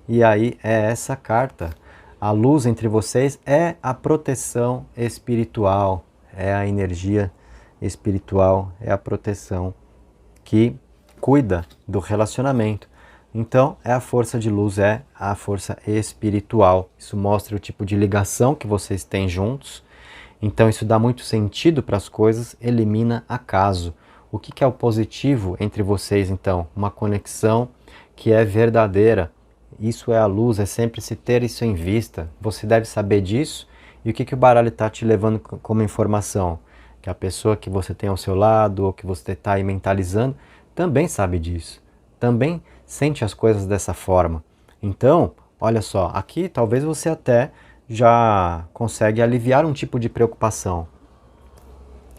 E aí é essa carta. A luz entre vocês é a proteção espiritual, é a energia espiritual, é a proteção que cuida do relacionamento. Então, é a força de luz, é a força espiritual. Isso mostra o tipo de ligação que vocês têm juntos. Então, isso dá muito sentido para as coisas, elimina acaso. O que é o positivo entre vocês, então? Uma conexão que é verdadeira. Isso é a luz, é sempre se ter isso em vista. Você deve saber disso. E o que o baralho está te levando como informação? Que a pessoa que você tem ao seu lado, ou que você está aí mentalizando, também sabe disso, também sente as coisas dessa forma. Então, olha só, aqui talvez você até já consegue aliviar um tipo de preocupação,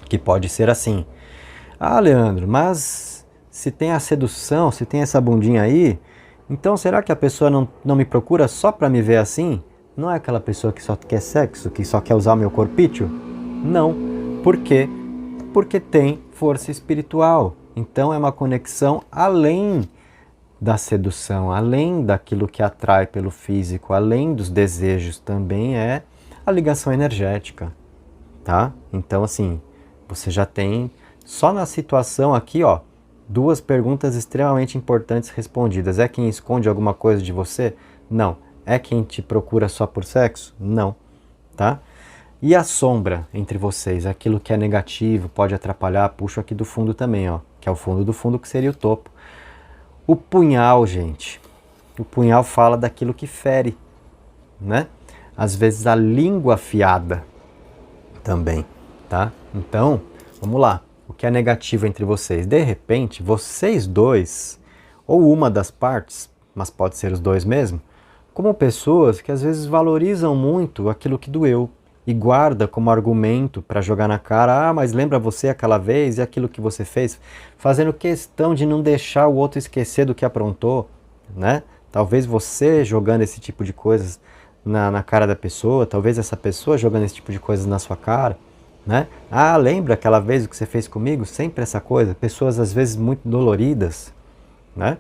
que pode ser assim: ah, Leandro, mas se tem a sedução, se tem essa bundinha aí, então será que a pessoa não me procura só para me ver assim? Não é aquela pessoa que só quer sexo, que só quer usar o meu corpício? Não. Por quê? Porque tem força espiritual. Então é uma conexão além da sedução, além daquilo que atrai pelo físico, além dos desejos, também é a ligação energética, tá? Então assim, você já tem, só na situação aqui, ó, duas perguntas extremamente importantes respondidas. É quem esconde alguma coisa de você? Não. É quem te procura só por sexo? Não, tá? E a sombra entre vocês, aquilo que é negativo, pode atrapalhar, puxo aqui do fundo também, ó, que é o fundo do fundo, que seria o topo. O punhal, gente, o punhal fala daquilo que fere, né? Às vezes a língua afiada também, tá? Então, vamos lá. O que é negativo entre vocês? De repente, vocês dois, ou uma das partes, mas pode ser os dois mesmo, como pessoas que às vezes valorizam muito aquilo que doeu e guarda como argumento para jogar na cara, mas lembra você aquela vez e aquilo que você fez, fazendo questão de não deixar o outro esquecer do que aprontou, né? Talvez você jogando esse tipo de coisas na cara da pessoa, talvez essa pessoa jogando esse tipo de coisas na sua cara, né? Ah, lembra aquela vez o que você fez comigo? Sempre essa coisa. Pessoas às vezes muito doloridas, né?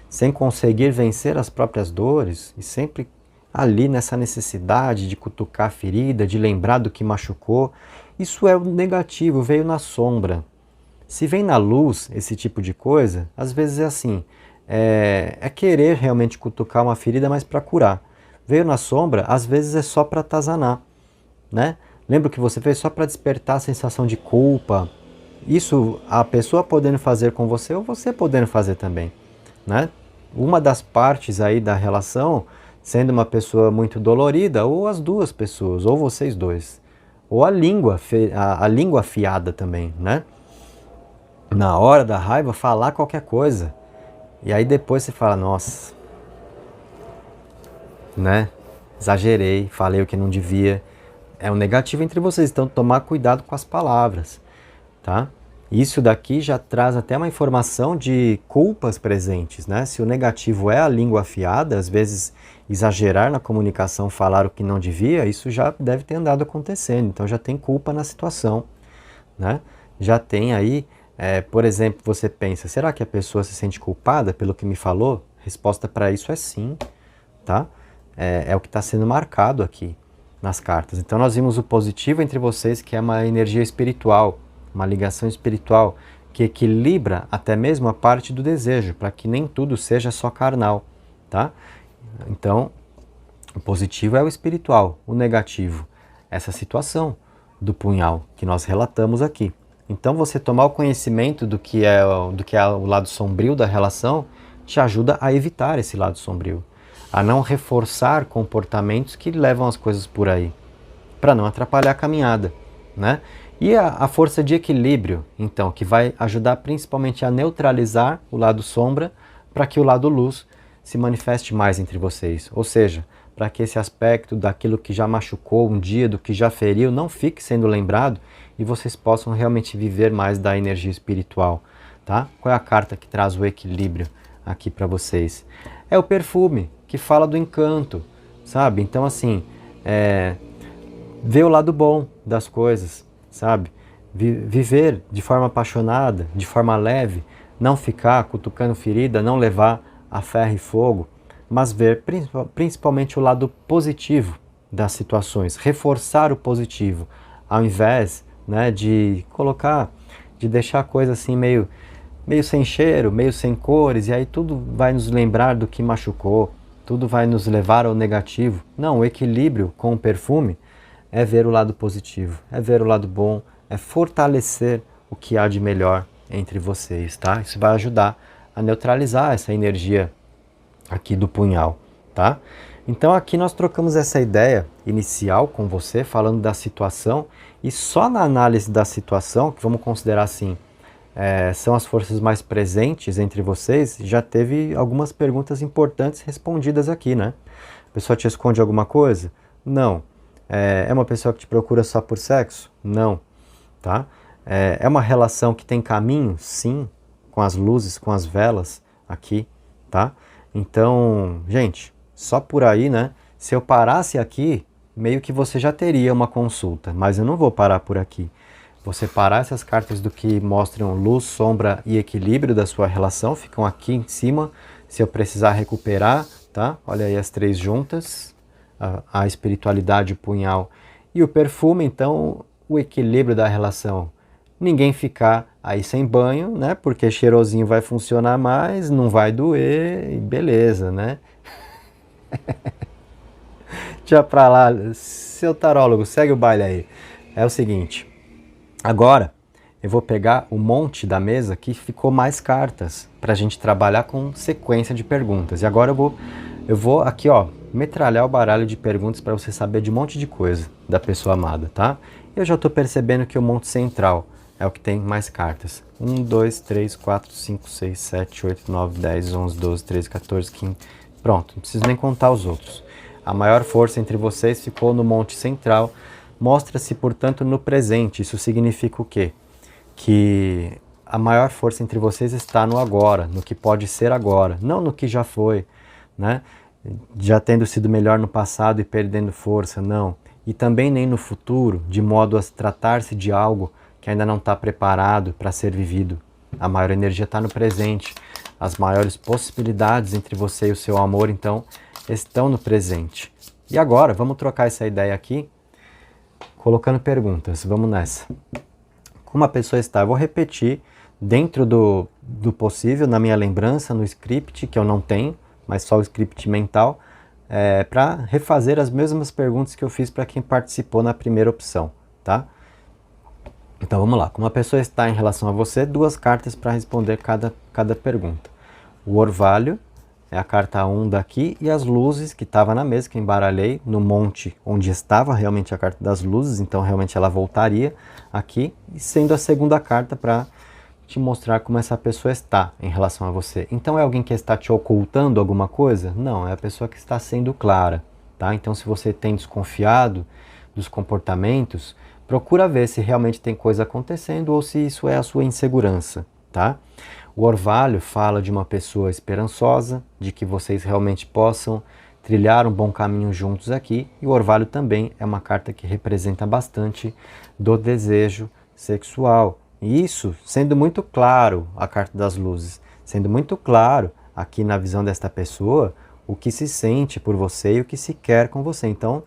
Sem conseguir vencer as próprias dores e sempre ali nessa necessidade de cutucar a ferida, de lembrar do que machucou. Isso é o negativo, veio na sombra. Se vem na luz esse tipo de coisa, às vezes é assim, é querer realmente cutucar uma ferida, mas para curar. Veio na sombra, às vezes é só para atazanar, né? Lembra o que você fez só para despertar a sensação de culpa? Isso a pessoa podendo fazer com você ou você podendo fazer também, né? Uma das partes aí da relação sendo uma pessoa muito dolorida, ou as duas pessoas, ou vocês dois. Ou a língua, a língua afiada também, né? Na hora da raiva, falar qualquer coisa. E aí depois você fala, nossa, né? Exagerei, falei o que não devia. É um negativo entre vocês, então tomar cuidado com as palavras, tá? Isso daqui já traz até uma informação de culpas presentes, né? Se o negativo é a língua afiada, às vezes exagerar na comunicação, falar o que não devia, isso já deve ter andado acontecendo, então já tem culpa na situação, né? Já tem aí, por exemplo, você pensa, será que a pessoa se sente culpada pelo que me falou? Resposta para isso é sim, tá? É o que está sendo marcado aqui nas cartas. Então nós vimos o positivo entre vocês, que é uma energia espiritual, uma ligação espiritual que equilibra até mesmo a parte do desejo, para que nem tudo seja só carnal, tá? Então, o positivo é o espiritual, o negativo, essa situação do punhal que nós relatamos aqui. Então, você tomar o conhecimento do que é o lado sombrio da relação te ajuda a evitar esse lado sombrio, a não reforçar comportamentos que levam as coisas por aí, para não atrapalhar a caminhada, né? E a força de equilíbrio, então, que vai ajudar principalmente a neutralizar o lado sombra para que o lado luz se manifeste mais entre vocês. Ou seja, para que esse aspecto daquilo que já machucou um dia, do que já feriu, não fique sendo lembrado e vocês possam realmente viver mais da energia espiritual, tá? Qual é a carta que traz o equilíbrio aqui para vocês? É o perfume, que fala do encanto, sabe? Então, assim, ver o lado bom das coisas, sabe? Viver de forma apaixonada, de forma leve, não ficar cutucando ferida, não levar a ferro e fogo, mas ver principalmente o lado positivo das situações, reforçar o positivo, ao invés, né, de deixar a coisa assim meio sem cheiro, meio sem cores, e aí tudo vai nos lembrar do que machucou, tudo vai nos levar ao negativo. Não, o equilíbrio com o perfume é ver o lado positivo, é ver o lado bom, é fortalecer o que há de melhor entre vocês, tá? Isso vai ajudar a neutralizar essa energia aqui do punhal, tá? Então aqui nós trocamos essa ideia inicial com você, falando da situação, e só na análise da situação, que vamos considerar assim, são as forças mais presentes entre vocês, já teve algumas perguntas importantes respondidas aqui, né? A pessoa te esconde alguma coisa? Não. É uma pessoa que te procura só por sexo? Não, tá? É uma relação que tem caminho? Sim, com as luzes, com as velas aqui, tá? Então, gente, só por aí, né? Se eu parasse aqui, meio que você já teria uma consulta, mas eu não vou parar por aqui. Vou separar essas cartas do que mostram luz, sombra e equilíbrio da sua relação, ficam aqui em cima, se eu precisar recuperar, tá? Olha aí as três juntas. A espiritualidade, o punhal e o perfume, então o equilíbrio da relação. Ninguém ficar aí sem banho, né? Porque cheirosinho vai funcionar mais, não vai doer e beleza, né? Deixa pra lá, seu tarólogo, segue o baile aí. É o seguinte, agora eu vou pegar o monte da mesa que ficou mais cartas pra gente trabalhar com sequência de perguntas. E agora eu vou aqui, ó, metralhar o baralho de perguntas para você saber de um monte de coisa da pessoa amada, tá? Eu já tô percebendo que o monte central é o que tem mais cartas. 1, 2, 3, 4, 5, 6, 7, 8, 9, 10, 11, 12, 13, 14, 15... Pronto, não preciso nem contar os outros. A maior força entre vocês ficou no monte central. Mostra-se, portanto, no presente. Isso significa o quê? Que a maior força entre vocês está no agora, no que pode ser agora, não no que já foi, né? Já tendo sido melhor no passado e perdendo força, não. E também nem no futuro, de modo a tratar-se de algo que ainda não está preparado para ser vivido. A maior energia está no presente. As maiores possibilidades entre você e o seu amor, então, estão no presente. E agora, vamos trocar essa ideia aqui, colocando perguntas. Vamos nessa. Como a pessoa está? Eu vou repetir dentro do possível, na minha lembrança, no script, que eu não tenho, mas só o script mental, para refazer as mesmas perguntas que eu fiz para quem participou na primeira opção, tá? Então vamos lá. Como a pessoa está em relação a você, 2 cartas para responder cada pergunta. O orvalho é a carta 1 daqui e as luzes que estava na mesa, que eu embaralhei no monte onde estava realmente a carta das luzes, então realmente ela voltaria aqui, e sendo a segunda carta para te mostrar como essa pessoa está em relação a você. Então é alguém que está te ocultando alguma coisa? Não, é a pessoa que está sendo clara, tá? Então se você tem desconfiado dos comportamentos, procura ver se realmente tem coisa acontecendo ou se isso é a sua insegurança, tá? O orvalho fala de uma pessoa esperançosa, de que vocês realmente possam trilhar um bom caminho juntos aqui. E o orvalho também é uma carta que representa bastante do desejo sexual. E isso sendo muito claro, a carta das luzes, sendo muito claro aqui na visão desta pessoa, o que se sente por você e o que se quer com você. Então,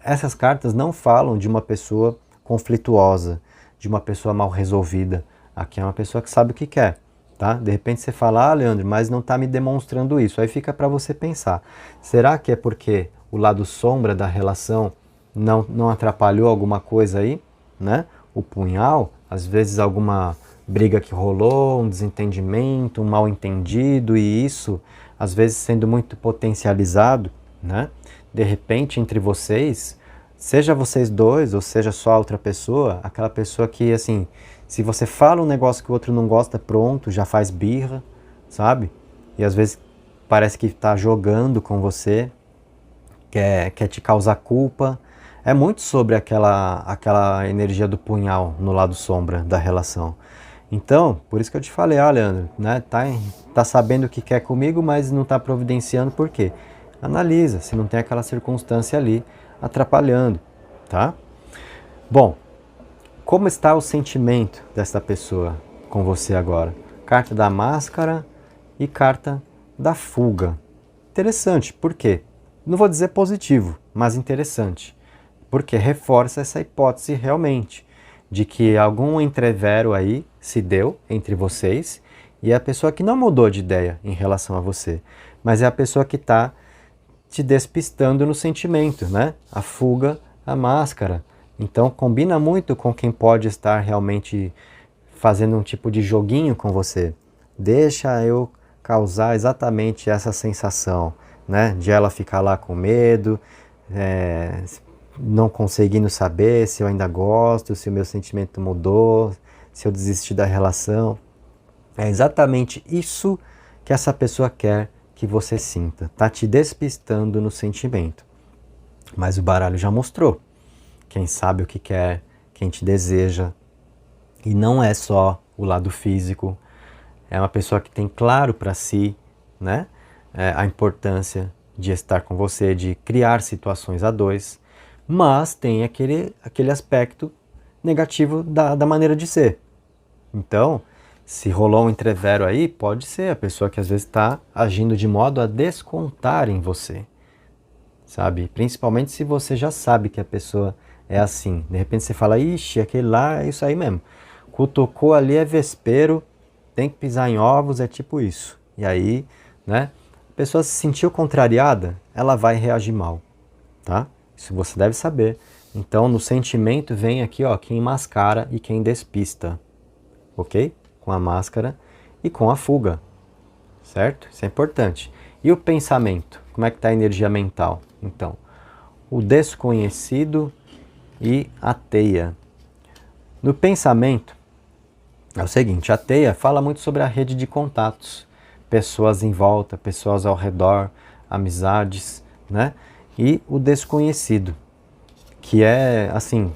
essas cartas não falam de uma pessoa conflituosa, de uma pessoa mal resolvida. Aqui é uma pessoa que sabe o que quer, tá? De repente você fala, ah, Leandro, mas não está me demonstrando isso. Aí fica para você pensar, será que é porque o lado sombra da relação não atrapalhou alguma coisa aí, né? O punhal, às vezes alguma briga que rolou, um desentendimento, um mal entendido, e isso, às vezes sendo muito potencializado, né? De repente, entre vocês, seja vocês dois ou seja só outra pessoa, aquela pessoa que, assim, se você fala um negócio que o outro não gosta, pronto, já faz birra, sabe? E às vezes parece que está jogando com você, quer te causar culpa. É muito sobre aquela energia do punhal no lado sombra da relação. Então, por isso que eu te falei, ah, Leandro, né, tá sabendo o que quer comigo, mas não está providenciando, por quê? Analisa se não tem aquela circunstância ali atrapalhando, tá? Bom, como está o sentimento dessa pessoa com você agora? Carta da máscara e carta da fuga. Interessante, por quê? Não vou dizer positivo, mas interessante. Porque reforça essa hipótese realmente de que algum entrevero aí se deu entre vocês e é a pessoa que não mudou de ideia em relação a você, mas é a pessoa que está te despistando no sentimento, né? A fuga, a máscara. Então combina muito com quem pode estar realmente fazendo um tipo de joguinho com você. Deixa eu causar exatamente essa sensação, né? De ela ficar lá com medo, não conseguindo saber se eu ainda gosto, se o meu sentimento mudou, se eu desisti da relação. É exatamente isso que essa pessoa quer que você sinta. Tá te despistando no sentimento. Mas o baralho já mostrou. Quem sabe o que quer, quem te deseja. E não é só o lado físico. É uma pessoa que tem claro para si, né, a importância de estar com você, de criar situações a dois. Mas tem aquele aspecto negativo da maneira de ser. Então, se rolou um entrevero aí, pode ser a pessoa que às vezes está agindo de modo a descontar em você, sabe? Principalmente se você já sabe que a pessoa é assim. De repente você fala, ixi, aquele lá é isso aí mesmo. Cutucou ali é vespeiro, tem que pisar em ovos, é tipo isso. E aí, né? A pessoa se sentiu contrariada, ela vai reagir mal. tá? Isso você deve saber. Então, no sentimento vem aqui, ó, quem mascara e quem despista, ok? Com a máscara e com a fuga, certo? Isso é importante. E o pensamento? Como é que está a energia mental? Então, o desconhecido e a teia. No pensamento, é o seguinte, a teia fala muito sobre a rede de contatos, pessoas em volta, pessoas ao redor, amizades, né? E o desconhecido, que é assim...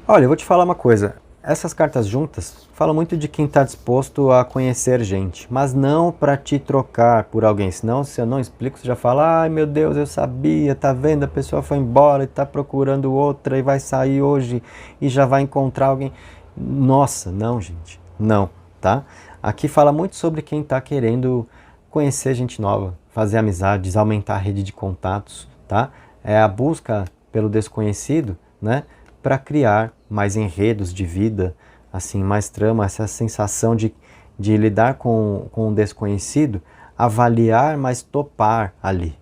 Olha, eu vou te falar uma coisa, essas cartas juntas falam muito de quem está disposto a conhecer gente, mas não para te trocar por alguém, senão se eu não explico, você já fala, ai meu Deus, eu sabia, tá vendo, a pessoa foi embora e tá procurando outra e vai sair hoje e já vai encontrar alguém. Nossa, não gente, não, tá? Aqui fala muito sobre quem está querendo conhecer gente nova, fazer amizades, aumentar a rede de contatos, tá? É a busca pelo desconhecido, né? Para criar mais enredos de vida, assim, mais trama, essa sensação de lidar com o desconhecido, avaliar, mas topar ali.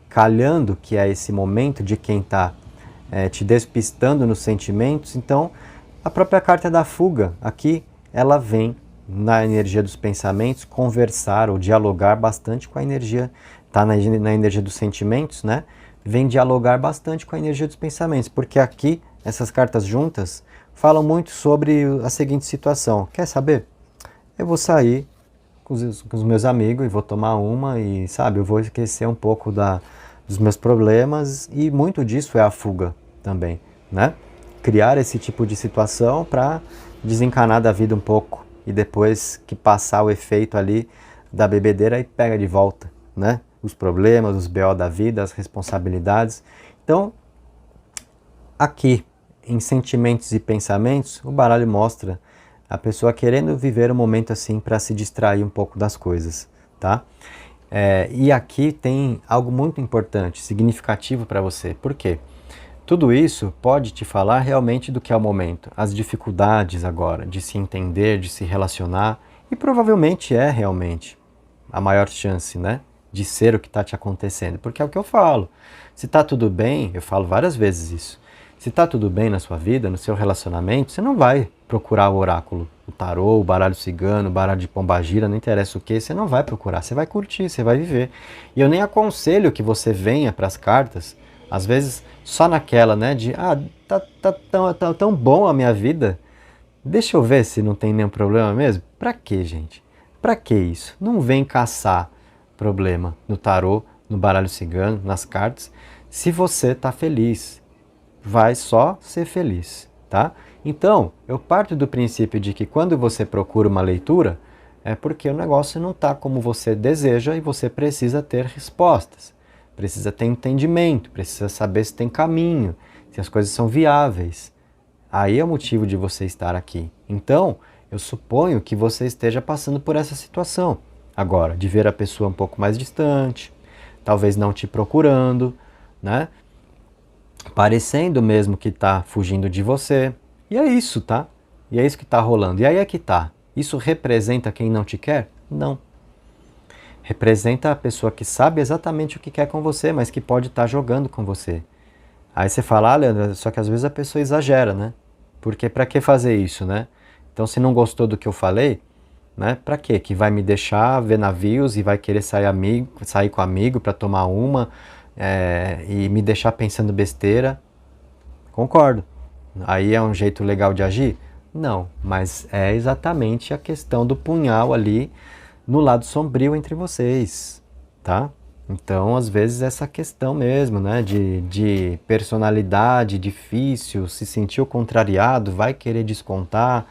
Calhando que é esse momento de quem está te despistando nos sentimentos, então a própria carta da fuga, aqui, ela vem na energia dos pensamentos, conversar ou dialogar bastante com a energia, está na energia dos sentimentos, né? Vem dialogar bastante com a energia dos pensamentos, porque aqui essas cartas juntas falam muito sobre a seguinte situação. Quer saber? Eu vou sair com os meus amigos e vou tomar uma e, sabe, eu vou esquecer um pouco dos meus problemas e muito disso é a fuga também, né? Criar esse tipo de situação para desencanar da vida um pouco e depois que passar o efeito ali da bebedeira aí pega de volta, né? Os problemas, os BO da vida, as responsabilidades. Então, aqui, em sentimentos e pensamentos, o baralho mostra a pessoa querendo viver um momento assim para se distrair um pouco das coisas, tá? E aqui tem algo muito importante, significativo para você. Por quê? Tudo isso pode te falar realmente do que é o momento, as dificuldades agora de se entender, de se relacionar, e provavelmente é realmente a maior chance, né? De ser o que está te acontecendo, porque é o que eu falo. Se está tudo bem, eu falo várias vezes isso, se está tudo bem na sua vida, no seu relacionamento, você não vai procurar o oráculo, o tarô, o baralho cigano, o baralho de pombagira, não interessa o que, você não vai procurar, você vai curtir, você vai viver. E eu nem aconselho que você venha para as cartas, às vezes só naquela, né, de, tá tão bom a minha vida, deixa eu ver se não tem nenhum problema mesmo. Pra quê, gente? Pra que isso? Não vem caçar problema no tarô, no baralho cigano, nas cartas, se você tá feliz. Vai só ser feliz, tá? Então, eu parto do princípio de que quando você procura uma leitura, é porque o negócio não está como você deseja e você precisa ter respostas, precisa ter entendimento, precisa saber se tem caminho, se as coisas são viáveis. Aí é o motivo de você estar aqui. Então, eu suponho que você esteja passando por essa situação. Agora, de ver a pessoa um pouco mais distante, talvez não te procurando, né? Parecendo mesmo que está fugindo de você. E é isso, tá? E é isso que está rolando. E aí é que tá. Isso representa quem não te quer? Não. Representa a pessoa que sabe exatamente o que quer com você, mas que pode estar jogando com você. Aí você fala, Leandro, só que às vezes a pessoa exagera, né? Porque pra que fazer isso, né? Então se não gostou do que eu falei, né? Pra quê? Que vai me deixar ver navios e vai querer sair com amigo pra tomar uma e me deixar pensando besteira? Concordo. Aí é um jeito legal de agir? Não, mas é exatamente a questão do punhal ali no lado sombrio entre vocês, tá? Então, às vezes, essa questão mesmo, né, de personalidade difícil, se sentiu contrariado, vai querer descontar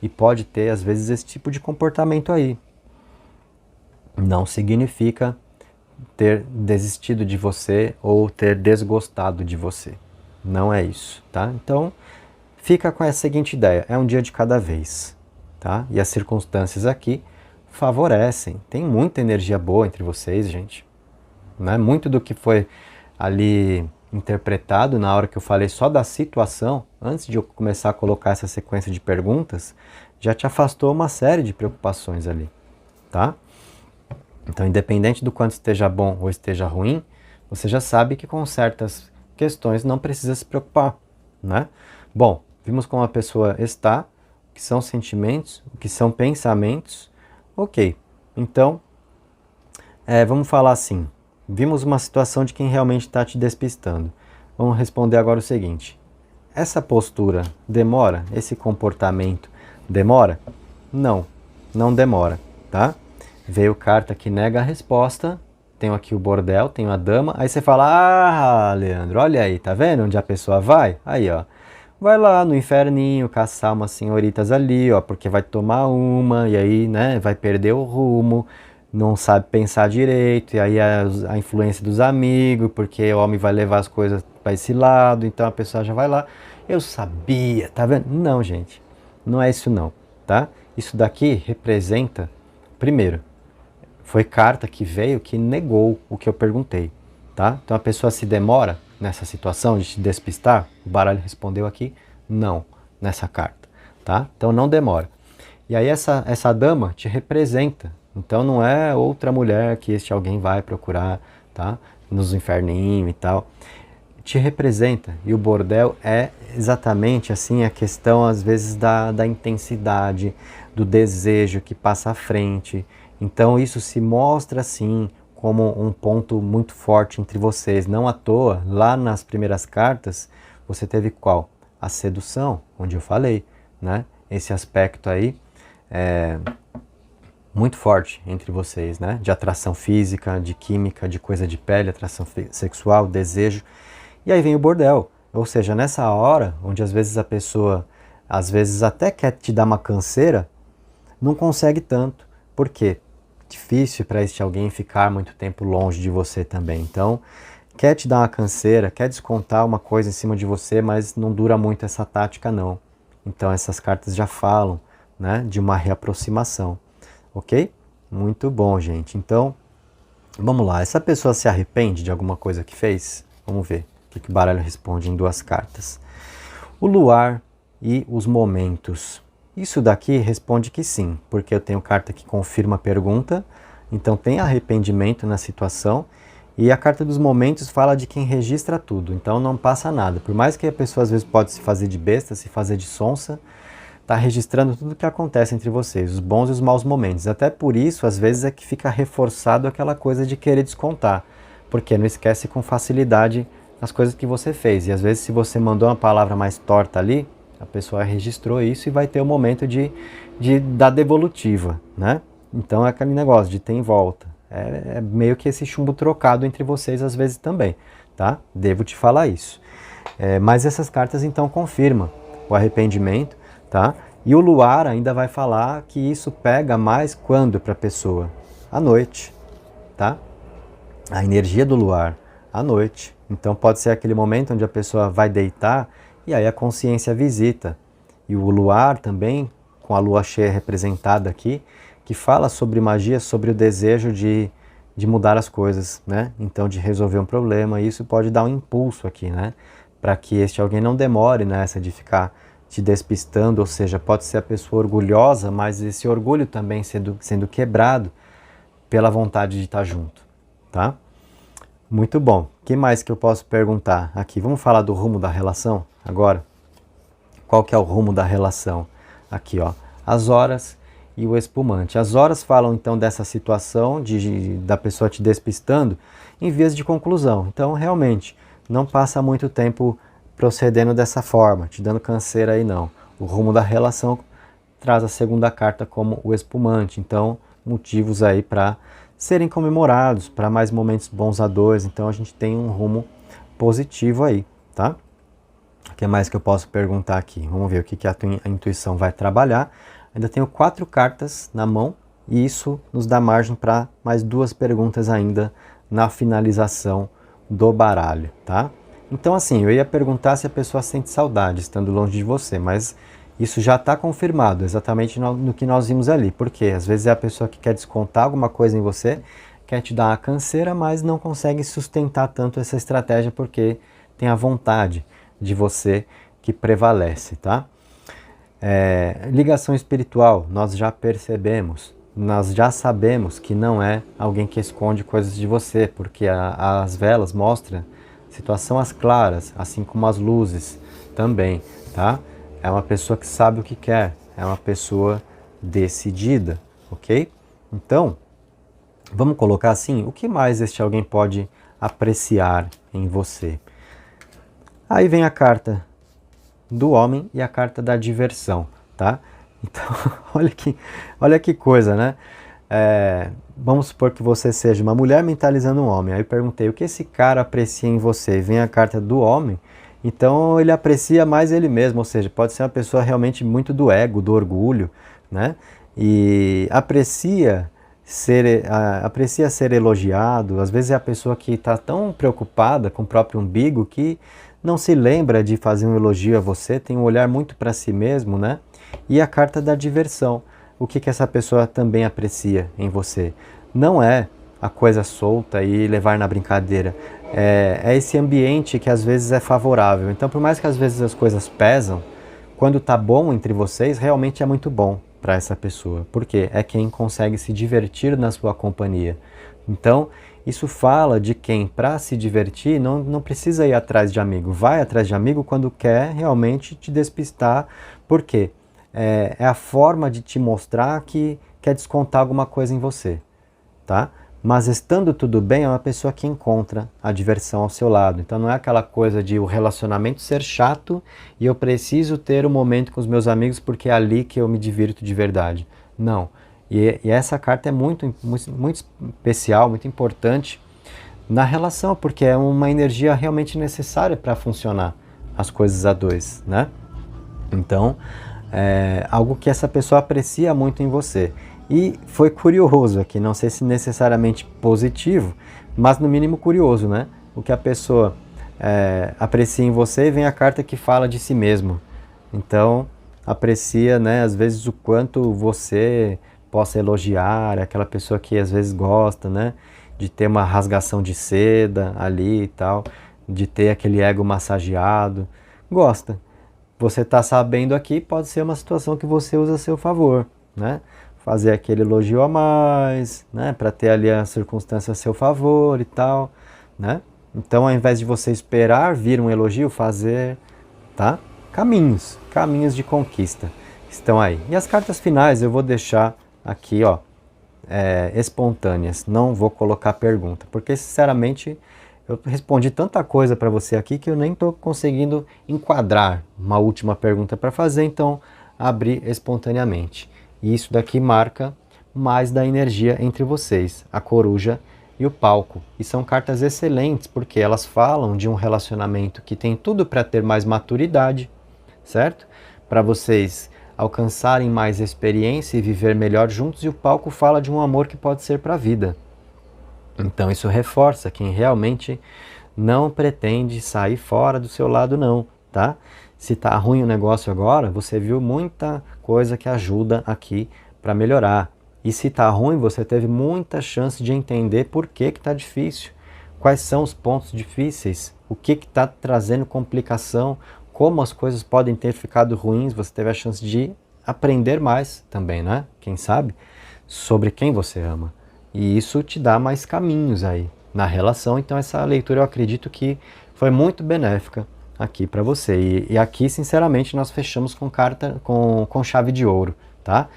e pode ter, às vezes, esse tipo de comportamento aí. Não significa ter desistido de você ou ter desgostado de você. Não é isso, tá? Então, fica com essa seguinte ideia, é um dia de cada vez, tá? E as circunstâncias aqui favorecem. Tem muita energia boa entre vocês, gente. Né? Muito do que foi ali interpretado na hora que eu falei só da situação, antes de eu começar a colocar essa sequência de perguntas, já te afastou uma série de preocupações ali, tá? Então, independente do quanto esteja bom ou esteja ruim, você já sabe que com certas questões não precisa se preocupar, né? Bom, vimos como a pessoa está, o que são sentimentos, o que são pensamentos. Ok, então, vamos falar assim, vimos uma situação de quem realmente está te despistando. Vamos responder agora o seguinte, essa postura demora? Esse comportamento demora? Não, não demora, tá? Veio carta que nega a resposta, tenho aqui o bordel, tenho a dama, aí você fala, ah, Leandro, olha aí, tá vendo onde a pessoa vai? Aí, ó, vai lá no inferninho caçar umas senhoritas ali, ó, porque vai tomar uma, e aí, né, vai perder o rumo, não sabe pensar direito, e aí a influência dos amigos, porque o homem vai levar as coisas para esse lado, então a pessoa já vai lá. Eu sabia, tá vendo? Não, gente, não é isso não, tá? Isso daqui representa, primeiro, foi carta que veio que negou o que eu perguntei, tá? Então a pessoa se demora nessa situação de te despistar, o baralho respondeu aqui, não, nessa carta, tá? Então não demora. E aí essa dama te representa, então não é outra mulher que este alguém vai procurar, tá? Nos inferninhos e tal. Te representa, e o bordel é exatamente assim a questão às vezes da intensidade, do desejo que passa à frente. Então isso se mostra assim como um ponto muito forte entre vocês. Não à toa, lá nas primeiras cartas, você teve qual? A sedução, onde eu falei, né? Esse aspecto aí é muito forte entre vocês, né? De atração física, de química, de coisa de pele, atração sexual, desejo. E aí vem o bordel, ou seja, nessa hora, onde às vezes a pessoa, às vezes até quer te dar uma canseira, não consegue tanto. Por quê? Difícil para este alguém ficar muito tempo longe de você também. Então, quer te dar uma canseira, quer descontar uma coisa em cima de você, mas não dura muito essa tática não. Então essas cartas já falam, né, de uma reaproximação, ok? Muito bom, gente. Então, vamos lá. Essa pessoa se arrepende de alguma coisa que fez? Vamos ver o que o baralho responde em duas cartas. O luar e os momentos. Isso daqui responde que sim, porque eu tenho carta que confirma a pergunta, então tem arrependimento na situação, e a carta dos momentos fala de quem registra tudo, então não passa nada. Por mais que a pessoa às vezes pode se fazer de besta, se fazer de sonsa, está registrando tudo o que acontece entre vocês, os bons e os maus momentos. Até por isso, às vezes, é que fica reforçado aquela coisa de querer descontar, porque não esquece com facilidade as coisas que você fez. E às vezes, se você mandou uma palavra mais torta ali, a pessoa registrou isso e vai ter o momento da devolutiva, né? Então é aquele negócio de ter em volta. É meio que esse chumbo trocado entre vocês às vezes também, tá? Devo te falar isso. Mas essas cartas então confirmam o arrependimento, tá? E o luar ainda vai falar que isso pega mais quando para a pessoa? À noite, tá? A energia do luar, à noite. Então pode ser aquele momento onde a pessoa vai deitar e aí a consciência visita. E o luar também, com a lua cheia representada aqui, que fala sobre magia, sobre o desejo de mudar as coisas, né? Então de resolver um problema, e isso pode dar um impulso aqui, né? Para que este alguém não demore nessa de ficar te despistando, ou seja, pode ser a pessoa orgulhosa, mas esse orgulho também sendo quebrado pela vontade de estar junto, tá? Muito bom. O que mais que eu posso perguntar aqui? Vamos falar do rumo da relação agora? Qual que é o rumo da relação? Aqui, ó, as horas e o espumante. As horas falam então dessa situação da pessoa te despistando em vias de conclusão. Então, realmente, não passa muito tempo procedendo dessa forma, te dando canseira aí não. O rumo da relação traz a segunda carta como o espumante. Então, motivos aí para serem comemorados, para mais momentos bons a dois. Então, a gente tem um rumo positivo aí, tá? O que mais que eu posso perguntar aqui? Vamos ver o que a intuição vai trabalhar. Ainda tenho 4 cartas na mão e isso nos dá margem para mais 2 perguntas ainda na finalização do baralho, tá? Então assim, eu ia perguntar se a pessoa sente saudade estando longe de você, mas isso já está confirmado, exatamente no que nós vimos ali. Porque às vezes é a pessoa que quer descontar alguma coisa em você, quer te dar uma canseira, mas não consegue sustentar tanto essa estratégia porque tem a vontade de você que prevalece, tá? Ligação espiritual, nós já percebemos, nós já sabemos que não é alguém que esconde coisas de você, porque as velas mostram situação às claras, assim como as luzes também, tá? É uma pessoa que sabe o que quer, é uma pessoa decidida, ok? Então, vamos colocar assim, o que mais este alguém pode apreciar em você? Aí vem a carta do homem e a carta da diversão, tá? Então, olha que coisa, né? Vamos supor que você seja uma mulher mentalizando um homem. Aí eu perguntei, o que esse cara aprecia em você? Vem a carta do homem, então ele aprecia mais ele mesmo, ou seja, pode ser uma pessoa realmente muito do ego, do orgulho, né? E aprecia ser elogiado. Às vezes é a pessoa que está tão preocupada com o próprio umbigo que não se lembra de fazer um elogio a você, tem um olhar muito para si mesmo, né? E a carta da diversão. O que essa pessoa também aprecia em você? Não é a coisa solta e levar na brincadeira. É esse ambiente que às vezes é favorável. Então, por mais que às vezes as coisas pesam, quando tá bom entre vocês, realmente é muito bom para essa pessoa. Porque é quem consegue se divertir na sua companhia. Então, isso fala de quem, para se divertir, não precisa ir atrás de amigo. Vai atrás de amigo quando quer realmente te despistar. Por quê? É a forma de te mostrar que quer descontar alguma coisa em você, tá? Mas estando tudo bem, é uma pessoa que encontra a diversão ao seu lado. Então não é aquela coisa de o relacionamento ser chato e eu preciso ter um momento com os meus amigos porque é ali que eu me divirto de verdade. Não. E essa carta é muito especial, muito importante na relação, porque é uma energia realmente necessária para funcionar as coisas a dois, né? Então, algo que essa pessoa aprecia muito em você. E foi curioso aqui, não sei se necessariamente positivo, mas no mínimo curioso, né? O que a pessoa aprecia em você, vem a carta que fala de si mesmo. Então, aprecia, né, às vezes o quanto você possa elogiar, aquela pessoa que às vezes gosta, né, de ter uma rasgação de seda ali e tal, de ter aquele ego massageado, gosta. Você está sabendo aqui, pode ser uma situação que você usa a seu favor, né? Fazer aquele elogio a mais, né? Para ter ali a circunstância a seu favor e tal, né? Então, ao invés de você esperar vir um elogio, fazer, tá? Caminhos de conquista estão aí. E as cartas finais eu vou deixar aqui, ó, espontâneas. Não vou colocar pergunta, porque sinceramente eu respondi tanta coisa para você aqui que eu nem estou conseguindo enquadrar uma última pergunta para fazer, então abri espontaneamente. E isso daqui marca mais da energia entre vocês, a coruja e o palco. E são cartas excelentes porque elas falam de um relacionamento que tem tudo para ter mais maturidade, certo? Para vocês alcançarem mais experiência e viver melhor juntos, e o palco fala de um amor que pode ser para a vida. Então isso reforça quem realmente não pretende sair fora do seu lado não, tá? Se tá ruim o negócio agora, você viu muita coisa que ajuda aqui para melhorar. E se tá ruim, você teve muita chance de entender por que tá difícil. Quais são os pontos difíceis? O que tá trazendo complicação? Como as coisas podem ter ficado ruins? Você teve a chance de aprender mais também, né? Quem sabe? Sobre quem você ama. E isso te dá mais caminhos aí na relação. Então essa leitura eu acredito que foi muito benéfica aqui para você. E aqui, sinceramente, nós fechamos com carta com chave de ouro, tá?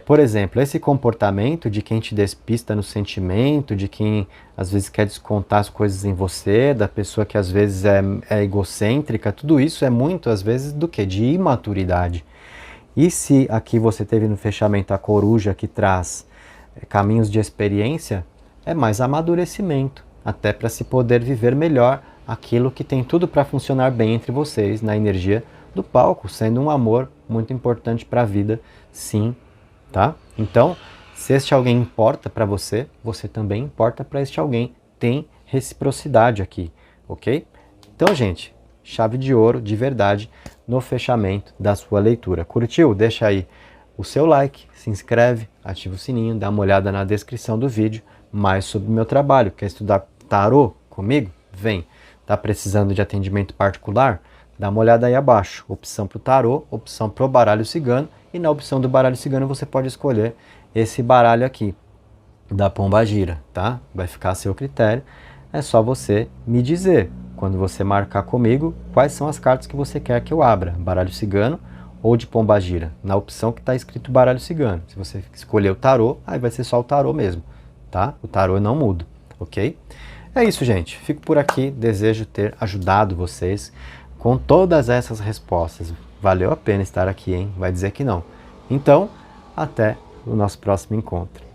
Por exemplo, esse comportamento de quem te despista no sentimento, de quem às vezes quer descontar as coisas em você, da pessoa que às vezes é egocêntrica, tudo isso é muito, às vezes, do que? De imaturidade. E se aqui você teve no fechamento a coruja que traz caminhos de experiência, é mais amadurecimento, até para se poder viver melhor aquilo que tem tudo para funcionar bem entre vocês, na energia do palco, sendo um amor muito importante para a vida, sim, tá? Então, se este alguém importa para você, você também importa para este alguém, tem reciprocidade aqui, ok? Então, gente, chave de ouro de verdade no fechamento da sua leitura. Curtiu? Deixa aí o seu like, se inscreve, ativa o sininho, dá uma olhada na descrição do vídeo, mais sobre o meu trabalho. Quer estudar tarô comigo? Vem. Tá precisando de atendimento particular? Dá uma olhada aí abaixo. Opção para o tarô, opção para o baralho cigano, e na opção do baralho cigano você pode escolher esse baralho aqui da pombagira, tá? Vai ficar a seu critério. É só você me dizer, quando você marcar comigo, quais são as cartas que você quer que eu abra, baralho cigano ou de pombagira, na opção que está escrito baralho cigano. Se você escolher o tarô, aí vai ser só o tarô mesmo, tá? O tarô eu não mudo, ok? É isso, gente. Fico por aqui. Desejo ter ajudado vocês com todas essas respostas. Valeu a pena estar aqui, hein? Vai dizer que não. Então, até o nosso próximo encontro.